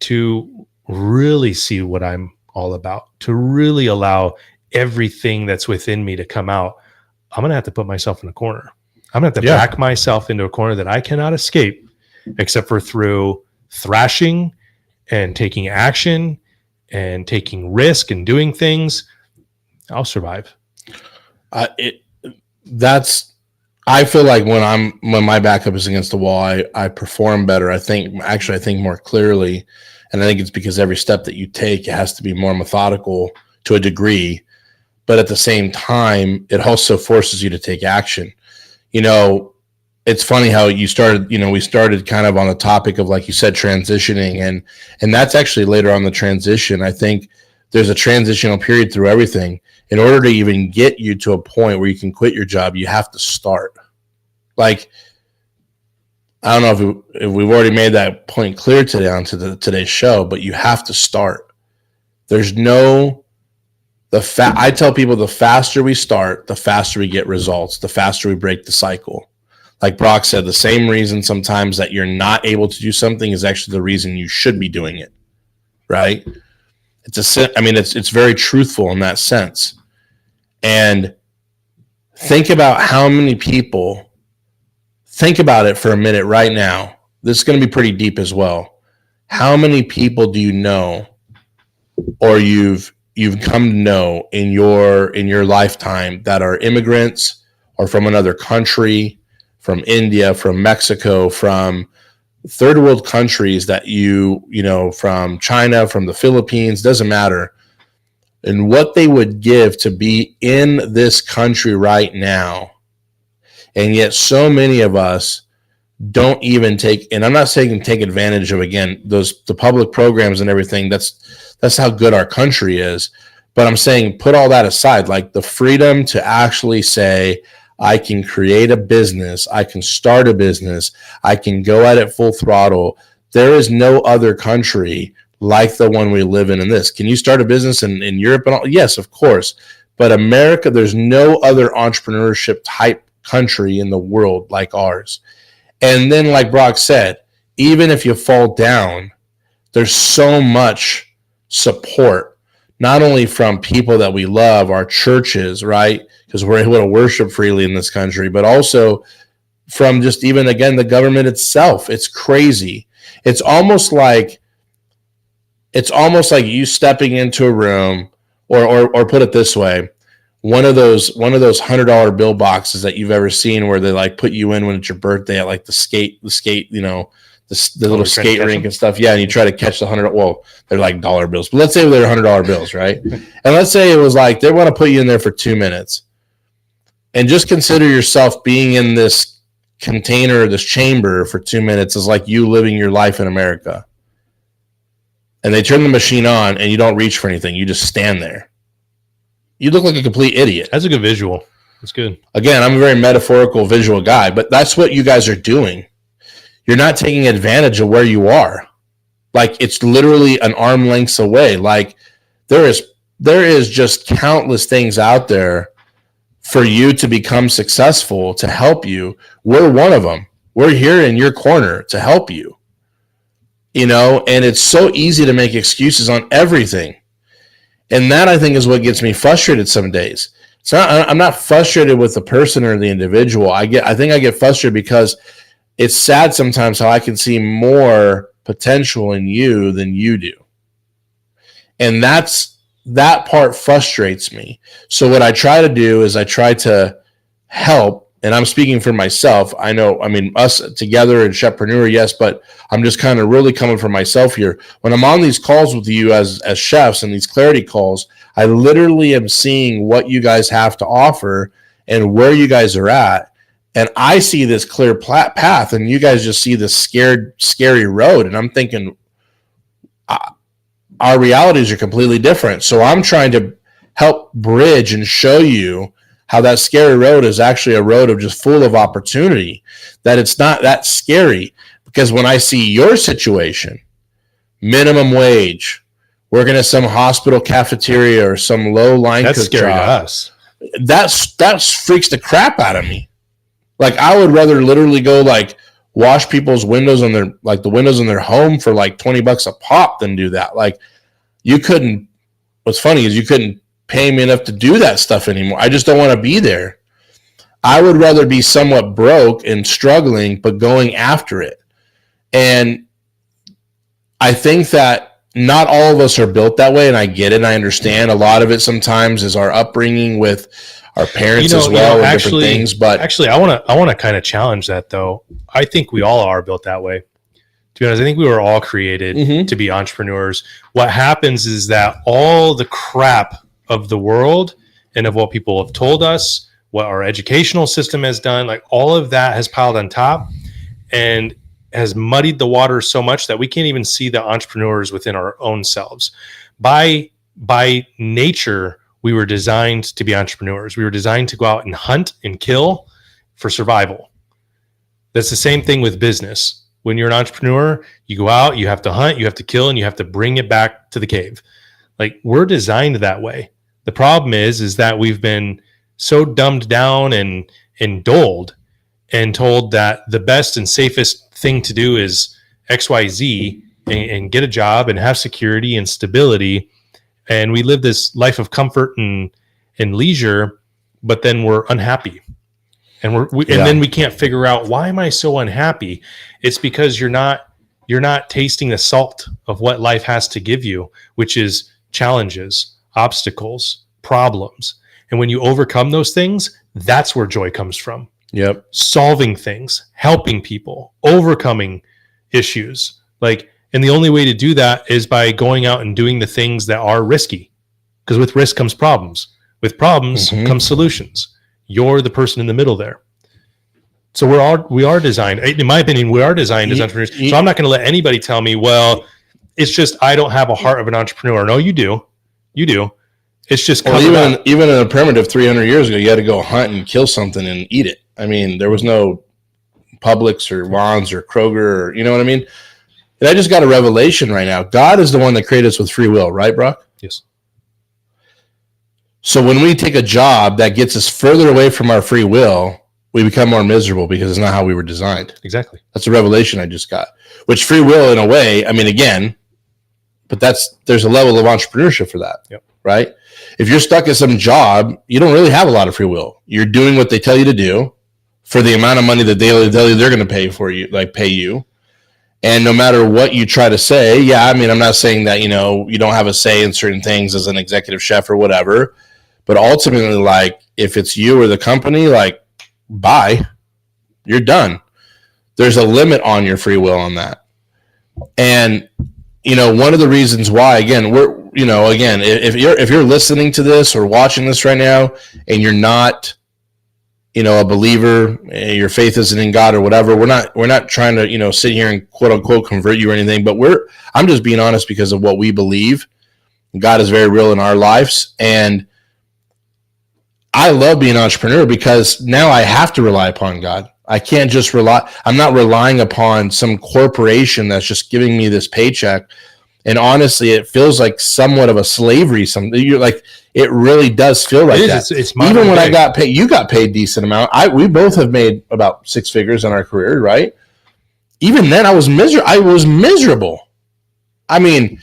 to really see what I'm all about, to really allow everything that's within me to come out, I'm going to have to put myself in a corner. I'm going to have to back myself into a corner that I cannot escape except for through thrashing and taking action and taking risk and doing things. I'll survive. I feel like when my backup is against the wall, I perform better. I think more clearly. And I think it's because every step that you take, it has to be more methodical to a degree. But at the same time, it also forces you to take action. It's funny how you started, we started kind of on the topic of, like you said, transitioning. And that's actually later on the transition. I think there's a transitional period through everything. In order to even get you to a point where you can quit your job, you have to start. Like, I don't know if we've already made that point clear today on today's show, but you have to start. I tell people the faster we start, the faster we get results, the faster we break the cycle. Like Brock said, the same reason sometimes that you're not able to do something is actually the reason you should be doing it, right? It's very truthful in that sense. And think about how many people, think about it for a minute right now. This is going to be pretty deep as well. How many people do you know, or you've come to know in your lifetime, that are immigrants or from another country, from India, from Mexico, from third world countries that from China, from the Philippines, doesn't matter, and what they would give to be in this country right now. And yet so many of us don't even take, and I'm not saying take advantage of, again, the public programs and everything. That's how good our country is. But I'm saying, put all that aside, like the freedom to actually say, I can create a business, I can start a business, I can go at it full throttle. There is no other country like the one we live in this. Can you start a business in Europe and all? Yes, of course. But America, there's no other entrepreneurship type country in the world like ours. And then, like Brock said, even if you fall down, there's so much support, not only from people that we love, our churches, right? Because we're able to worship freely in this country, but also from just even, again, the government itself. It's crazy. It's almost like you stepping into a room, or put it this way, one of those $100 bill boxes that you've ever seen where they like put you in when it's your birthday at like the skate, the the little skate rink and stuff. Yeah, and you try to catch the $100. Well, they're like dollar bills, but let's say they're $100 bills, right? And let's say it was like they want to put you in there for 2 minutes, and just consider yourself being in this container, this chamber for 2 minutes is like you living your life in America. And they turn the machine on, and you don't reach for anything. You just stand there. You look like a complete idiot. That's a good visual. That's good. Again, I'm a very metaphorical visual guy, but that's what you guys are doing. You're not taking advantage of where you are. Like, it's literally an arm length away. Like, there is just countless things out there for you to become successful, to help you. We're one of them. We're here in your corner to help you. You know, and it's so easy to make excuses on everything. And that, I think, is what gets me frustrated some days. I'm not frustrated with the person or the individual. I think I get frustrated because it's sad sometimes how I can see more potential in you than you do. And that part frustrates me. So what I try to do is I try to help, and I'm speaking for myself. I know, I mean, us together in Chefpreneur, yes, but I'm just kind of really coming from myself here. When I'm on these calls with you as chefs and these clarity calls, I literally am seeing what you guys have to offer and where you guys are at. And I see this clear path, and you guys just see this scary road. And I'm thinking, our realities are completely different. So I'm trying to help bridge and show you how that scary road is actually a road of just full of opportunity, that it's not that scary. Because when I see your situation, minimum wage, working at some hospital cafeteria or some low line cook scary job, to us. That freaks the crap out of me. Like, I would rather literally go like wash people's windows on their, like the windows in their home for like $20 a pop than do that. Like, what's funny is you couldn't pay me enough to do that stuff anymore. I just don't want to be there. I would rather be somewhat broke and struggling, but going after it. And I think that not all of us are built that way, and I get it, and I understand. A lot of it sometimes is our upbringing with our parents as well, and different things. But actually, I want to kind of challenge that, though. I think we all are built that way. To be honest, I think we were all created to be entrepreneurs. What happens is that all the crap of the world and of what people have told us, what our educational system has done, like all of that has piled on top and has muddied the water so much that we can't even see the entrepreneurs within our own selves. By nature, we were designed to be entrepreneurs. We were designed to go out and hunt and kill for survival. That's the same thing with business. When you're an entrepreneur, you go out, you have to hunt, you have to kill, and you have to bring it back to the cave. Like, we're designed that way. The problem is that we've been so dumbed down and dulled and told that the best and safest thing to do is XYZ and get a job and have security and stability. And we live this life of comfort and leisure, but then we're unhappy. And and then we can't figure out, why am I so unhappy? It's because you're not tasting the salt of what life has to give you, which is challenges, obstacles, problems. And when you overcome those things, that's where joy comes from. Yep. Solving things, helping people, overcoming issues. And the only way to do that is by going out and doing the things that are risky. Because with risk comes problems. With problems comes solutions. You're the person in the middle there. So we are designed, in my opinion, we are designed as entrepreneurs. So I'm not going to let anybody tell me, well, it's just I don't have a heart of an entrepreneur. No, you do. You do. It's just even in a primitive 300 years ago, you had to go hunt and kill something and eat it. I mean, there was no Publix or Vons or Kroger, or, you know what I mean? And I just got a revelation right now. God is the one that created us with free will, right, Brock? Yes. So when we take a job that gets us further away from our free will, we become more miserable because it's not how we were designed. Exactly. That's a revelation I just got. Which free will, in a way, I mean, again, but there's a level of entrepreneurship for that, right? If you're stuck at some job, you don't really have a lot of free will. You're doing what they tell you to do for the amount of money that they're going to pay for you, pay you. And no matter what you try to say, I mean, I'm not saying that, you don't have a say in certain things as an executive chef or whatever, but ultimately, if it's you or the company, bye, you're done. There's a limit on your free will on that. And, one of the reasons why, again, if you're listening to this or watching this right now and you're not, a believer, your faith isn't in God or whatever, we're not trying to, sit here and quote unquote convert you or anything, but I'm just being honest because of what we believe. God is very real in our lives. And I love being an entrepreneur because now I have to rely upon God. I can't just I'm not relying upon some corporation that's just giving me this paycheck. And honestly, it feels like somewhat of a slavery. It really does feel like that. It's even when I got paid, you got paid decent amount. We both have made about 6 figures in our career, right? Even then I was miserable. I mean,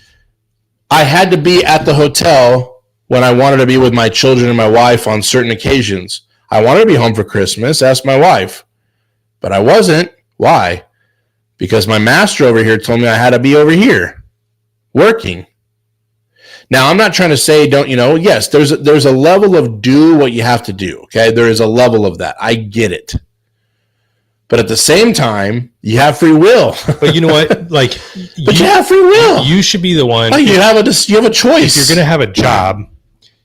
I had to be at the hotel when I wanted to be with my children and my wife on certain occasions. I wanted to be home for Christmas, asked my wife, but I wasn't. Why? Because my master over here told me I had to be over here working. Now, I'm not trying to say yes, there's a level of do what you have to do, okay? There is a level of that. I get it. But at the same time, you have free will. But you know what? You have free will. You should be the one. You have a choice. If you're going to have a job,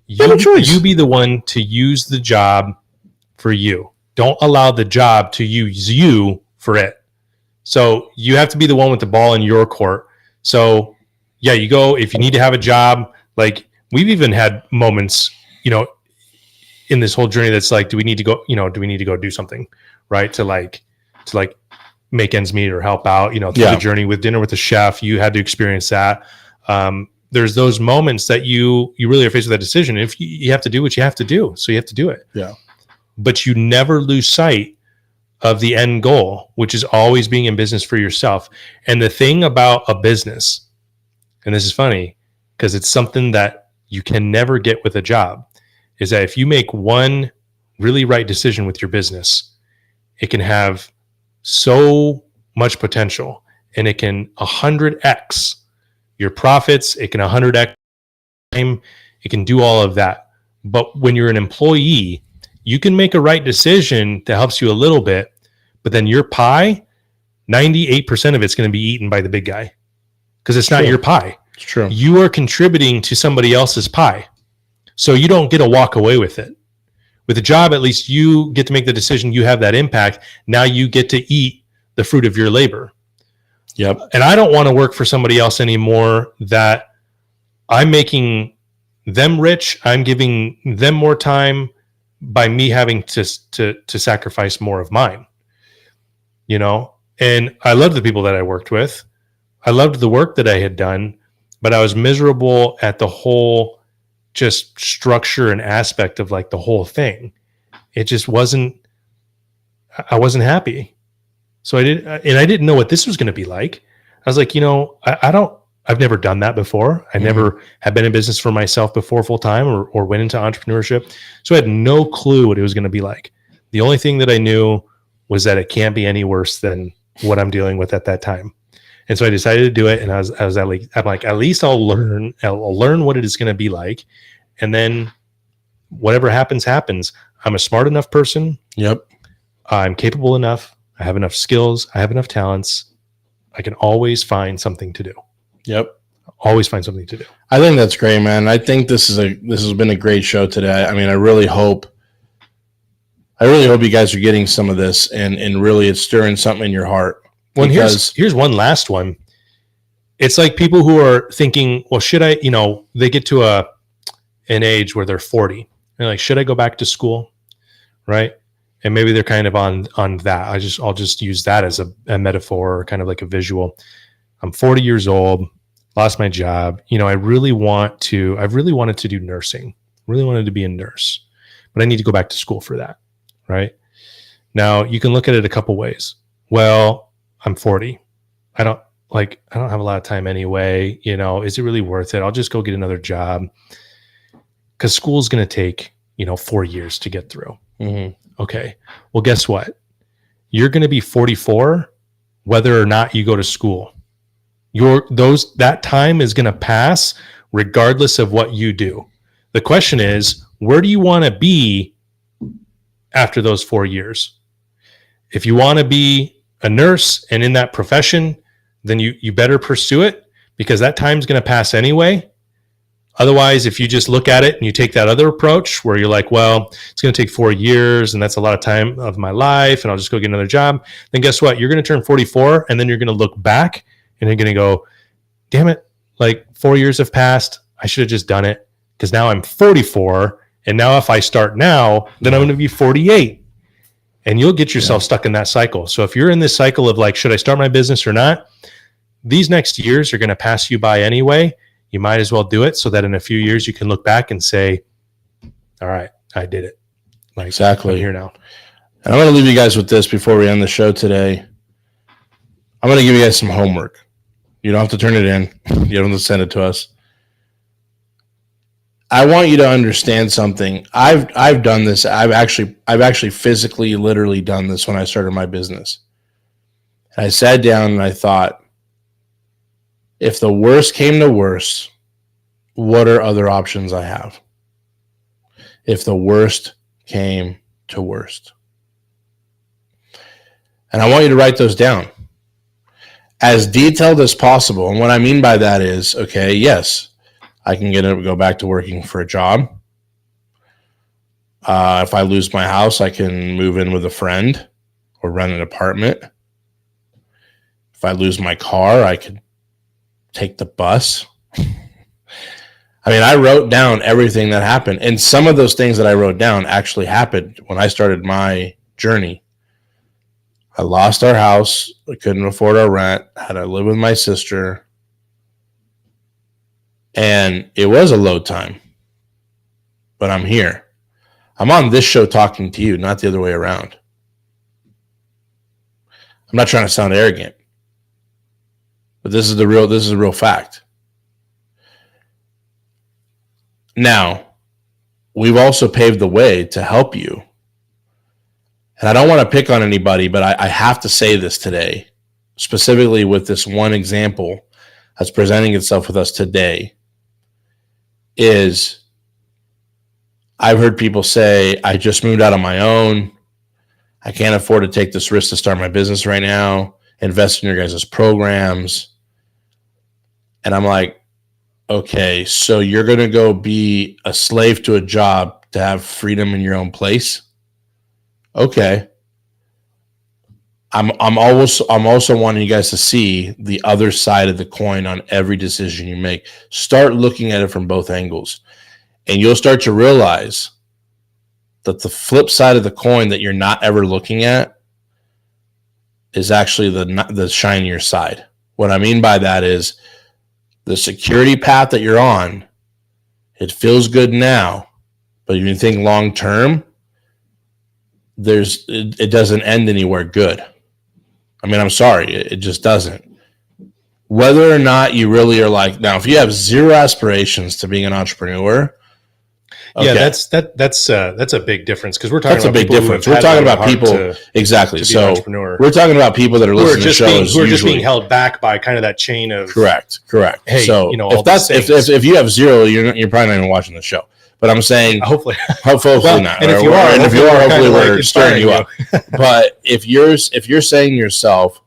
you be the one to use the job for you. Don't allow the job to use you for it. So you have to be the one with the ball in your court. So yeah, you go, if you need to have a job, we've even had moments, in this whole journey that's do we need to go do something, right? To make ends meet or help out, through the journey with Dinner with the Chef. You had to experience that. There's those moments that you really are faced with that decision. If you have to do what you have to do, so you have to do it. Yeah. But you never lose sight of the end goal, which is always being in business for yourself. And the thing about a business, and this is funny because it's something that you can never get with a job, is that if you make one really right decision with your business, it can have so much potential, and it can 100x your profits. It can 100x time. It can do all of that. But when you're an employee, you can make a right decision that helps you a little bit, but then your pie, 98% of it's going to be eaten by the big guy because it's not your pie. It's true. You are contributing to somebody else's pie. So you don't get to walk away with it. With a job, at least you get to make the decision. You have that impact. Now you get to eat the fruit of your labor. Yep. And I don't want to work for somebody else anymore that I'm making them rich. I'm giving them more time by me having to sacrifice more of mine, and I loved the people that I worked with. I loved the work that I had done, but I was miserable at the whole just structure and aspect of the whole thing. It just I wasn't happy. So I didn't know what this was going to be like. I was like, I've never done that before. I never have been in business for myself before full time or went into entrepreneurship. So I had no clue what it was going to be like. The only thing that I knew was that it can't be any worse than what I'm dealing with at that time. And so I decided to do it. And I'm like, at least I'll learn what it is going to be like. And then whatever happens. I'm a smart enough person. Yep. I'm capable enough. I have enough skills. I have enough talents. I can always find something to do. Yep. Always find something to do. I think that's great, man. I think this has been a great show today. I mean, I really hope you guys are getting some of this and really it's stirring something in your heart. Well, here's one last one. It's like people who are thinking, well, should I, they get to an age where they're 40. They're like, should I go back to school? Right. And maybe they're kind of on that. I'll just use that as a metaphor or kind of like a visual. I'm 40 years old, lost my job. I really wanted to do nursing, really wanted to be a nurse, but I need to go back to school for that. Right. Now you can look at it a couple ways. Well, I'm 40. I don't have a lot of time anyway. Is it really worth it? I'll just go get another job because school's going to take, 4 years to get through. Mm-hmm. Okay. Well, guess what? You're going to be 44, whether or not you go to school. That time is going to pass regardless of what you do. The question is, where do you want to be after those 4 years? If you want to be a nurse and in that profession, then you better pursue it, because that time's going to pass anyway. Otherwise, if you just look at it and you take that other approach where you're like, well, it's going to take 4 years and that's a lot of time of my life and I'll just go get another job, then guess what? You're going to turn 44 and then you're going to look back and you're going to go, damn it, like 4 years have passed. I should have just done it, because now I'm 44. And now if I start now, then I'm going to be 48. And you'll get yourself stuck in that cycle. So if you're in this cycle of like, should I start my business or not? These next years are going to pass you by anyway. You might as well do it so that in a few years you can look back and say, all right, I did it. Like, exactly. I'm here now. And I'm going to leave you guys with this before we end the show today. I'm going to give you guys some homework. You don't have to turn it in. You don't have to send it to us. I want you to understand something. I've done this. I've actually physically, literally done this when I started my business. And I sat down and I thought, if the worst came to worst, what are other options I have? If the worst came to worst. And I want you to write those down as detailed as possible. And what I mean by that is, okay, yes, I can go back to working for a job. If I lose my house, I can move in with a friend or rent an apartment. If I lose my car, I could take the bus. I mean, I wrote down everything that happened. And some of those things that I wrote down actually happened when I started my journey. I lost our house. I couldn't afford our rent. I had to live with my sister. And it was a low time. But I'm here. I'm on this show talking to you, not the other way around. I'm not trying to sound arrogant. But this is a real fact. Now, we've also paved the way to help you. And I don't want to pick on anybody, but I have to say this today, specifically with this one example that's presenting itself with us today, is I've heard people say, I just moved out on my own. I can't afford to take this risk to start my business right now, invest in your guys' programs. And I'm like, okay, so you're going to go be a slave to a job to have freedom in your own place? Okay. I'm also wanting you guys to see the other side of the coin on every decision you make. Start looking at it from both angles. And you'll start to realize that the flip side of the coin that you're not ever looking at is actually the shinier side. What I mean by that is, the security path that you're on, it feels good now, but if you think long term, it doesn't end anywhere good. I mean, I'm sorry, it just doesn't. Whether or not you really are like, now, if you have zero aspirations to being an entrepreneur, okay. Yeah, that's a big difference, because we're talking that's about a big difference. We're talking about people exactly. So we're talking about people that are listening to shows who are just being held back by kind of that chain of correct. Hey, so if you have zero, you're probably not even watching the show. But I'm saying hopefully not. And if you are, hopefully we're stirring you up. But if you're saying to yourself,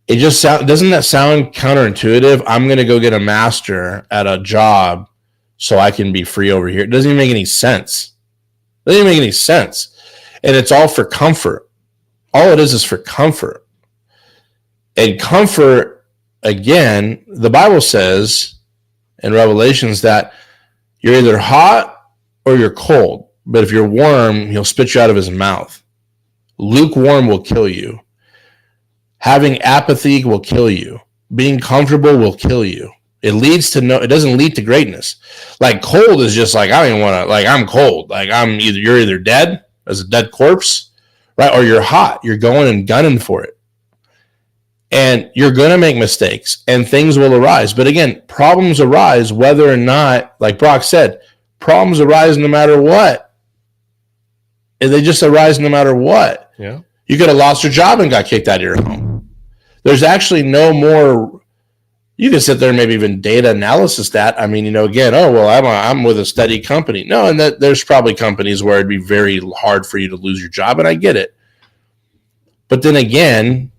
it just doesn't that sound counterintuitive? I'm going to go get a master at a job so I can be free over here. It doesn't even make any sense. And it's all for comfort. All it is for comfort. And comfort, again, the Bible says in Revelations that you're either hot or you're cold. But if you're warm, he'll spit you out of his mouth. Lukewarm will kill you. Having apathy will kill you. Being comfortable will kill you. It doesn't lead to greatness. Like cold is just like, I don't even want to, like, I'm cold. Like you're either dead as a dead corpse, right? Or you're hot. You're going and gunning for it. And you're going to make mistakes and things will arise. But again, problems arise whether or not, like Brock said, problems arise no matter what. And they just arise no matter what. Yeah. You could have lost your job and got kicked out of your home. There's actually no more. You can sit there and maybe even data analysis that. I mean, again, I'm with a steady company. No, and there's probably companies where it'd be very hard for you to lose your job, and I get it. But then again,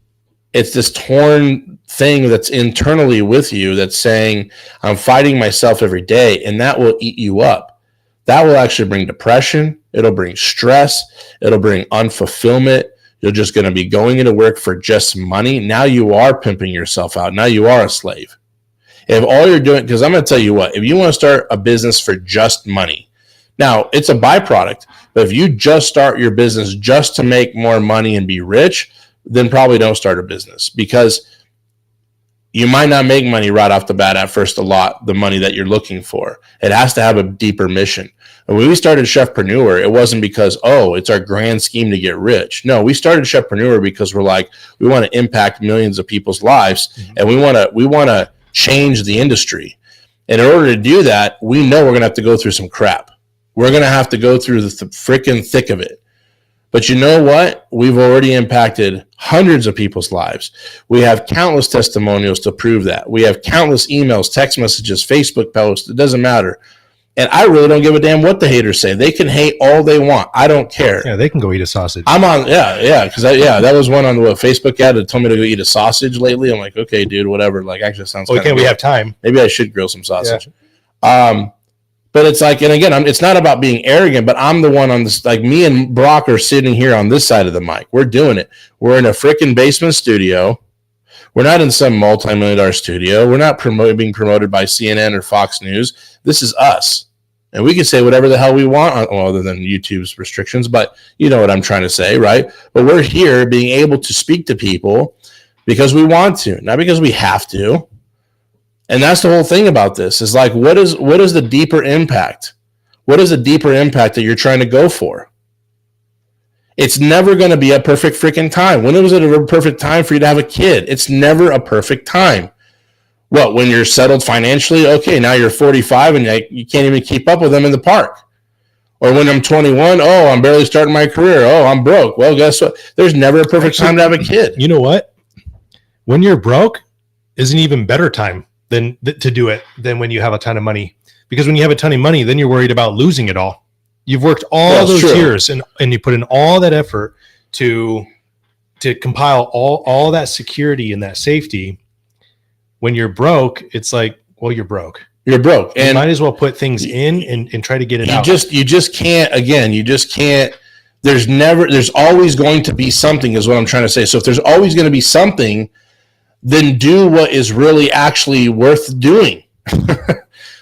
It's this torn thing that's internally with you that's saying, I'm fighting myself every day, and that will eat you up. That will actually bring depression. It'll bring stress. It'll bring unfulfillment. You're just going to be going into work for just money. Now you are pimping yourself out. Now you are a slave. If all you're doing, because I'm going to tell you what, if you want to start a business for just money, now it's a byproduct, but if you just start your business just to make more money and be rich, then probably don't start a business, because you might not make money right off the bat at first, the money that you're looking for. It has to have a deeper mission. And when we started Chefpreneur, it wasn't because, it's our grand scheme to get rich. No, we started Chefpreneur because we're like, we want to impact millions of people's lives, and we want to change the industry. And in order to do that, we know we're going to have to go through some crap. We're going to have to go through the freaking thick of it. But you know what? We've already impacted hundreds of people's lives. We have countless testimonials to prove that. We have countless emails, text messages, Facebook posts. It doesn't matter. And I really don't give a damn what the haters say. They can hate all they want. I don't care. Yeah, they can go eat a sausage. I'm on, because that was one on the Facebook ad that told me to go eat a sausage lately. I'm like, okay, dude, whatever. Like, actually sounds. Okay, we have time. Maybe I should grill some sausage. Yeah. But it's like, and again, it's not about being arrogant, but I'm the one on this, like me and Brock are sitting here on this side of the mic. We're doing it. We're in a freaking basement studio. We're not in some multi-million-dollar studio. We're not being promoted by CNN or Fox News. This is us. And we can say whatever the hell we want, other than YouTube's restrictions, but you know what I'm trying to say, right? But we're here being able to speak to people because we want to, not because we have to. And that's the whole thing about this, is like, what is the deeper impact? What is the deeper impact that you're trying to go for? It's never going to be a perfect freaking time. When was it a perfect time for you to have a kid? It's never a perfect time. What, when you're settled financially? Okay, now you're 45 and you can't even keep up with them in the park. Or when I'm 21, I'm barely starting my career. I'm broke. Well, guess what? There's never a perfect time to have a kid. You know what? When you're broke is an even better time to do it than when you have a ton of money. Because when you have a ton of money, then you're worried about losing it all. You've worked all those years and you put in all that effort to compile all that security and that safety. When you're broke, it's like, well, you're broke. You're broke. And you might as well put things in and try to get it out. You just can't. There's always going to be something, is what I'm trying to say. So if there's always going to be something, then do what is really actually worth doing.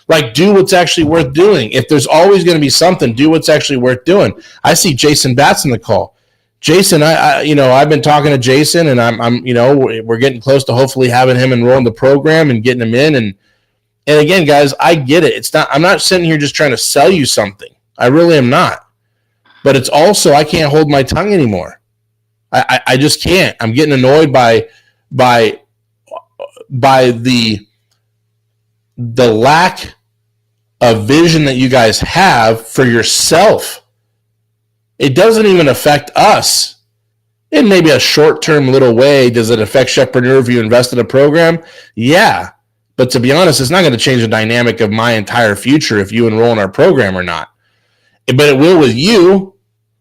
Like, do what's actually worth doing. If there's always going to be something, do what's actually worth doing. I see Jason Batts in the call. Jason, I've been talking to Jason, and I'm we're getting close to hopefully having him enroll in the program and getting him in. And again, guys, I get it. I'm not sitting here just trying to sell you something. I really am not. But it's also, I can't hold my tongue anymore. I just can't. I'm getting annoyed by the lack of vision that you guys have for yourself. It doesn't even affect us. In maybe a short-term little way, does it affect Chefpreneur if you invest in a program? Yeah. But to be honest, it's not going to change the dynamic of my entire future if you enroll in our program or not. But it will with you.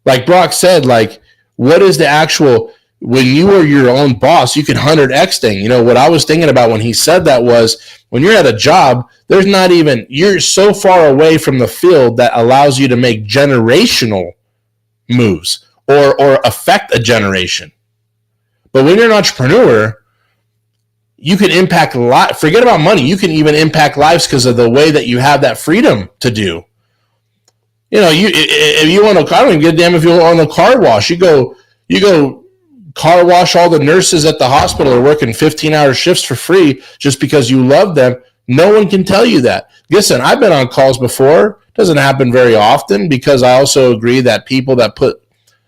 Like Brock said, like, what is the actual, when you are your own boss, you can 100x thing. What I was thinking about when he said that was, when you're at a job, you're so far away from the field that allows you to make generational moves or affect a generation. But when you're an entrepreneur, you can impact a lot. Forget about money. You can even impact lives because of the way that you have that freedom to do. If you want to, I don't even give a damn if you're on the car wash. You go car wash all the nurses at the hospital are working 15-hour shifts for free just because you love them. No one can tell you that. Listen, I've been on calls before. Doesn't happen very often, because I also agree that people that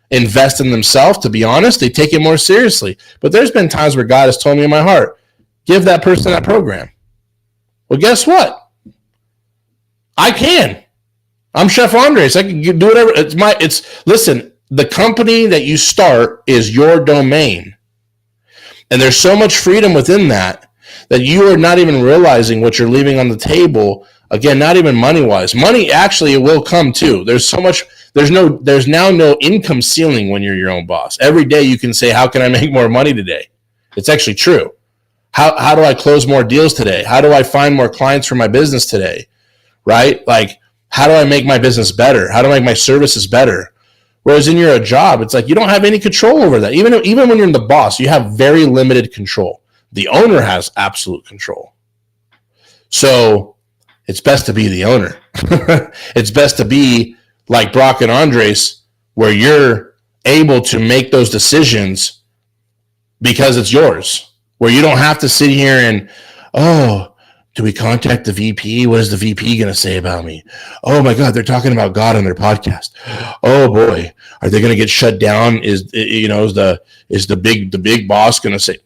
invest in themselves, to be honest, they take it more seriously. But there's been times where God has told me in my heart, give that person that program. Well, guess what? I can. I'm Chef Andres. I can do whatever. Listen, the company that you start is your domain. And there's so much freedom within that you are not even realizing what you're leaving on the table. Again, not even money-wise. Money, actually, it will come too. There's so much. There's now no income ceiling when you're your own boss. Every day you can say, how can I make more money today? It's actually true. How do I close more deals today? How do I find more clients for my business today? Right? Like, how do I make my business better? How do I make my services better? Whereas in your job, it's like you don't have any control over that. Even when you're in the boss, you have very limited control. The owner has absolute control. So it's best to be the owner. It's best to be like Brock and Andres, where you're able to make those decisions because it's yours, where you don't have to sit here and, oh, do we contact the VP? What is the VP going to say about me? Oh my God, they're talking about God on their podcast. Oh boy, are they going to get shut down? Is the big boss going to say?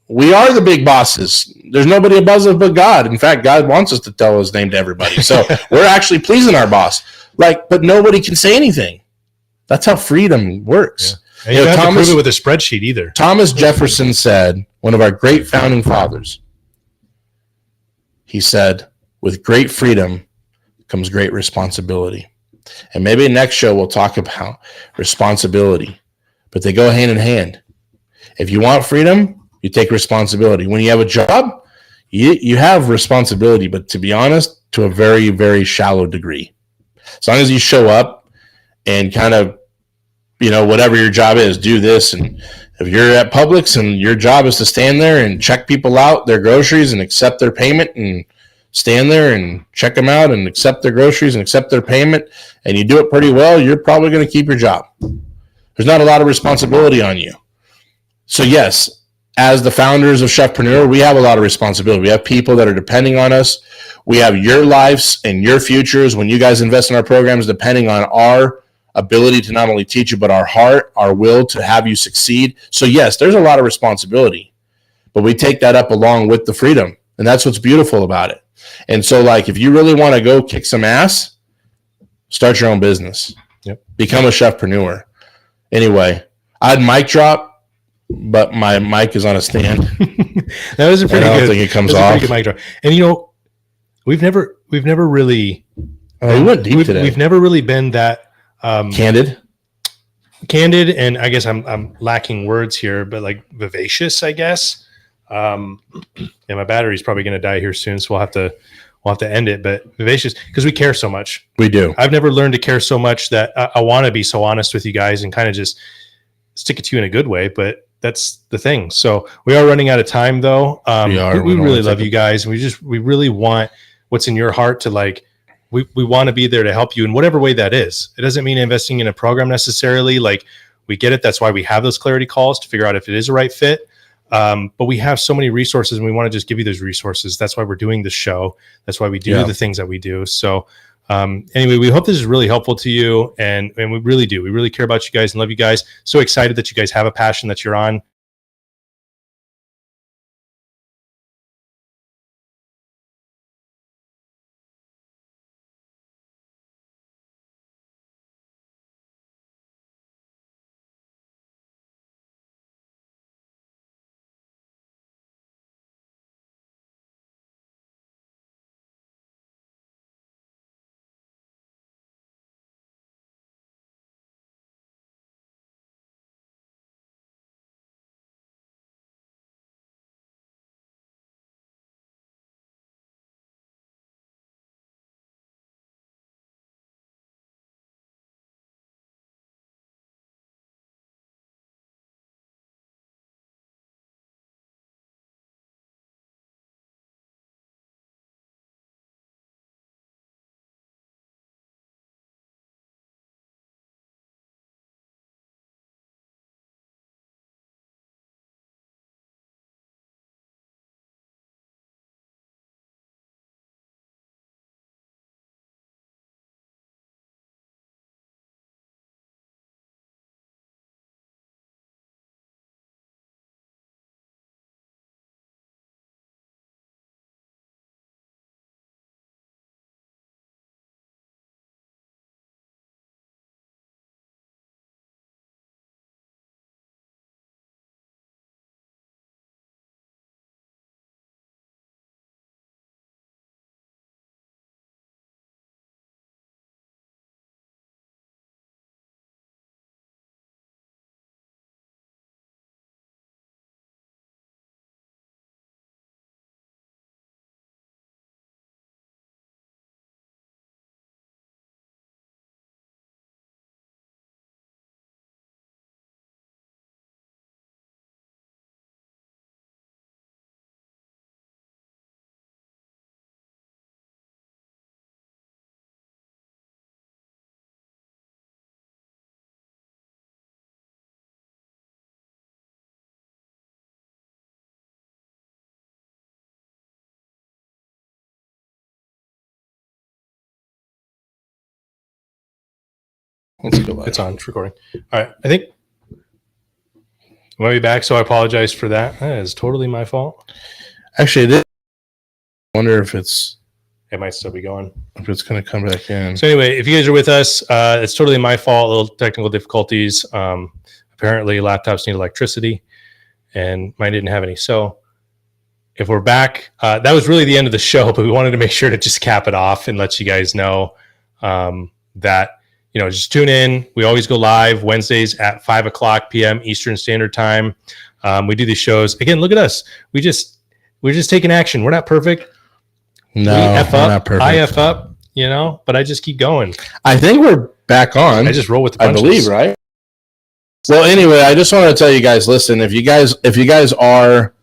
We are the big bosses. There's nobody above us but God. In fact, God wants us to tell his name to everybody. So we're actually pleasing our boss. But nobody can say anything. That's how freedom works. Yeah. And you don't have to prove it with a spreadsheet either. Thomas Jefferson said, one of our great founding fathers, he said, with great freedom comes great responsibility. And maybe next show we'll talk about responsibility, but they go hand in hand. If you want freedom, you take responsibility. When you have a job, you have responsibility, but to be honest, to a very, very shallow degree. As long as you show up and kind of, whatever your job is, do this. And if you're at Publix and your job is to stand there and check people out their groceries and accept their payment and stand there and check them out and accept their groceries and accept their payment, and you do it pretty well, you're probably going to keep your job. There's not a lot of responsibility on you. So yes, as the founders of Chefpreneur, we have a lot of responsibility. We have people that are depending on us. We have your lives and your futures when you guys invest in our programs, depending on our ability to not only teach you, but our heart, our will to have you succeed. So yes, there's a lot of responsibility, but we take that up along with the freedom. And that's what's beautiful about it. And so if you really want to go kick some ass, start your own business. Yep. Become a chefpreneur. Anyway, I'd mic drop, but my mic is on a stand. That was a pretty good. I don't think it comes off. Pretty good mic drop. And we've never really. We went deep today. We've never really been that candid, and I guess I'm lacking words here, but vivacious, I guess. And my battery's probably going to die here soon, so we'll have to end it. But vivacious, because we care so much. We do. I've never learned to care so much that I want to be so honest with you guys and kind of just stick it to you in a good way. But that's the thing. So we are running out of time, though. We really love you guys, and we really want what's in your heart to We want to be there to help you in whatever way that is. It doesn't mean investing in a program necessarily. We get it. That's why we have those clarity calls to figure out if it is a right fit. But we have so many resources and we want to just give you those resources. That's why we're doing the show. That's why we do the things that we do. So anyway, we hope this is really helpful to you. And we really do. We really care about you guys and love you guys. So excited that you guys have a passion that you're on. Let's go live. It's on. It's recording. All right. I think we'll be back. So I apologize for that. That is totally my fault. Actually, I wonder if it's It might still be going. going to come back in. So anyway, if you guys are with us, it's totally my fault. Little technical difficulties. Apparently, laptops need electricity, and mine didn't have any. So if we're back, that was really the end of the show. But we wanted to make sure to just cap it off and let you guys know that, just tune in. We always go live Wednesdays at 5:00 p.m. Eastern Standard Time. We do these shows again. Look at us. We're just taking action. We're not perfect. No, we're not perfect. I F up, but I just keep going. I think we're back on. I just roll with the punches. I believe, right? Well, anyway, I just want to tell you guys, listen, if you guys are,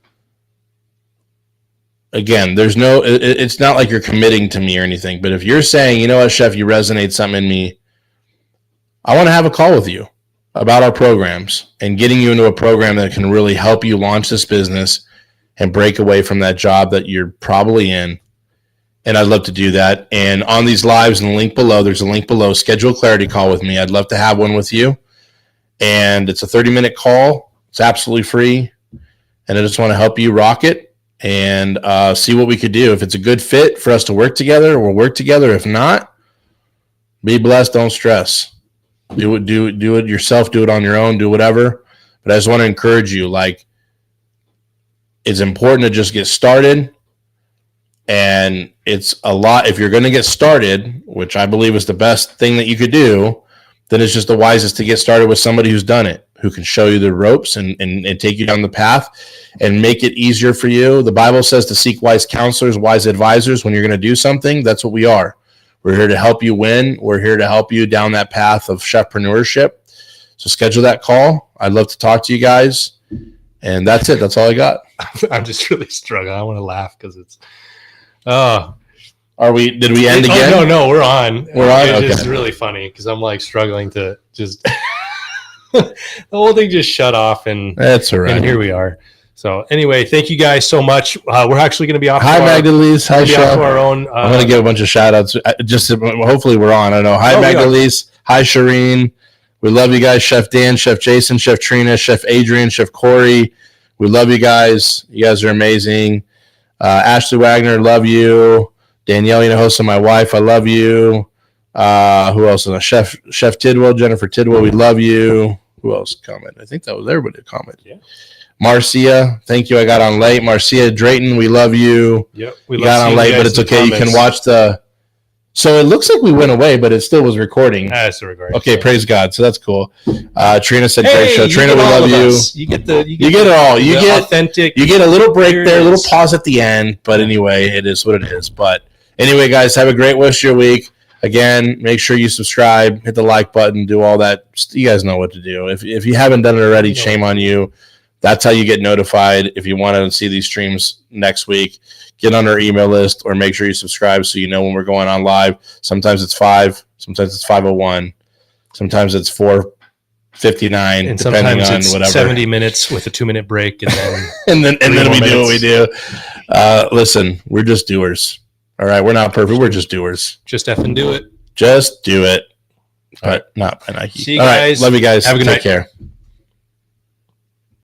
again, it's not like you're committing to me or anything, but if you're saying, you know what, Chef, you resonate something in me, I want to have a call with you about our programs and getting you into a program that can really help you launch this business and break away from that job that you're probably in. And I'd love to do that. And on these lives, in the link below, there's a link below, schedule a clarity call with me. I'd love to have one with you. And it's a 30-minute call. It's absolutely free. And I just want to help you rock it and see what we could do. If it's a good fit for us to work together, we'll work together. If not, be blessed. Don't stress. Do it yourself. Do it on your own. Do whatever. But I just want to encourage you. It's important to just get started. And it's a lot. If you're going to get started, which I believe is the best thing that you could do, then it's just the wisest to get started with somebody who's done it, who can show you the ropes and take you down the path and make it easier for you. The Bible says to seek wise counselors, wise advisors when you're going to do something. That's what we are. We're here to help you win. We're here to help you down that path of chefpreneurship. So schedule that call. I'd love to talk to you guys. And that's it. That's all I got. I'm just really struggling. I want to laugh because it's... Did we end again? Oh, no, we're on. We're on? It's Okay. really funny because I'm struggling to just... the whole thing just shut off and That's all right. And here we are. So anyway, thank you guys so much. We're actually going to be off. Hi, Magdalise. Hi, Sean. Our own. I'm going to give a bunch of shout outs. Hopefully we're on. I don't know. Hi, Magdalise. Hi, Shireen. We love you guys. Chef Dan, Chef Jason, Chef Trina, Chef Adrian, Chef Corey. We love you guys. You guys are amazing. Ashley Wagner, love you. Danielle Hinojosa, my wife, I love you. Who else? Chef Tidwell, Jennifer Tidwell, we love you. Who else commented? I think that was everybody that commented. Yeah. Marcia, thank you. I got on late. Marcia Drayton, we love you. Yep. We got on late, but it's okay. You can watch the. So it looks like we went away, but it still was recording. It's a recording. Okay, praise God. So that's cool. Trina said, Hey, great show. Trina, we love you. You get you get it all. You get authentic. You get a little break there, a little pause at the end. But anyway, it is what it is. But anyway, guys, have a great rest of your week. Again, make sure you subscribe, hit the like button, do all that. You guys know what to do. If you haven't done it already, shame on you. That's how you get notified. If you want to see these streams next week, get on our email list or make sure you subscribe so you know when we're going on live. Sometimes it's 5, sometimes it's 5:01, sometimes it's 4:59, and depending on it's whatever. 70 minutes with a 2-minute break, and then and then we do what we do. Listen, we're just doers. All right, we're not perfect. We're just doers. Just effing do it. Just do it. But not by Nike. See you all guys. Right, love you guys. Have a good Take night. care.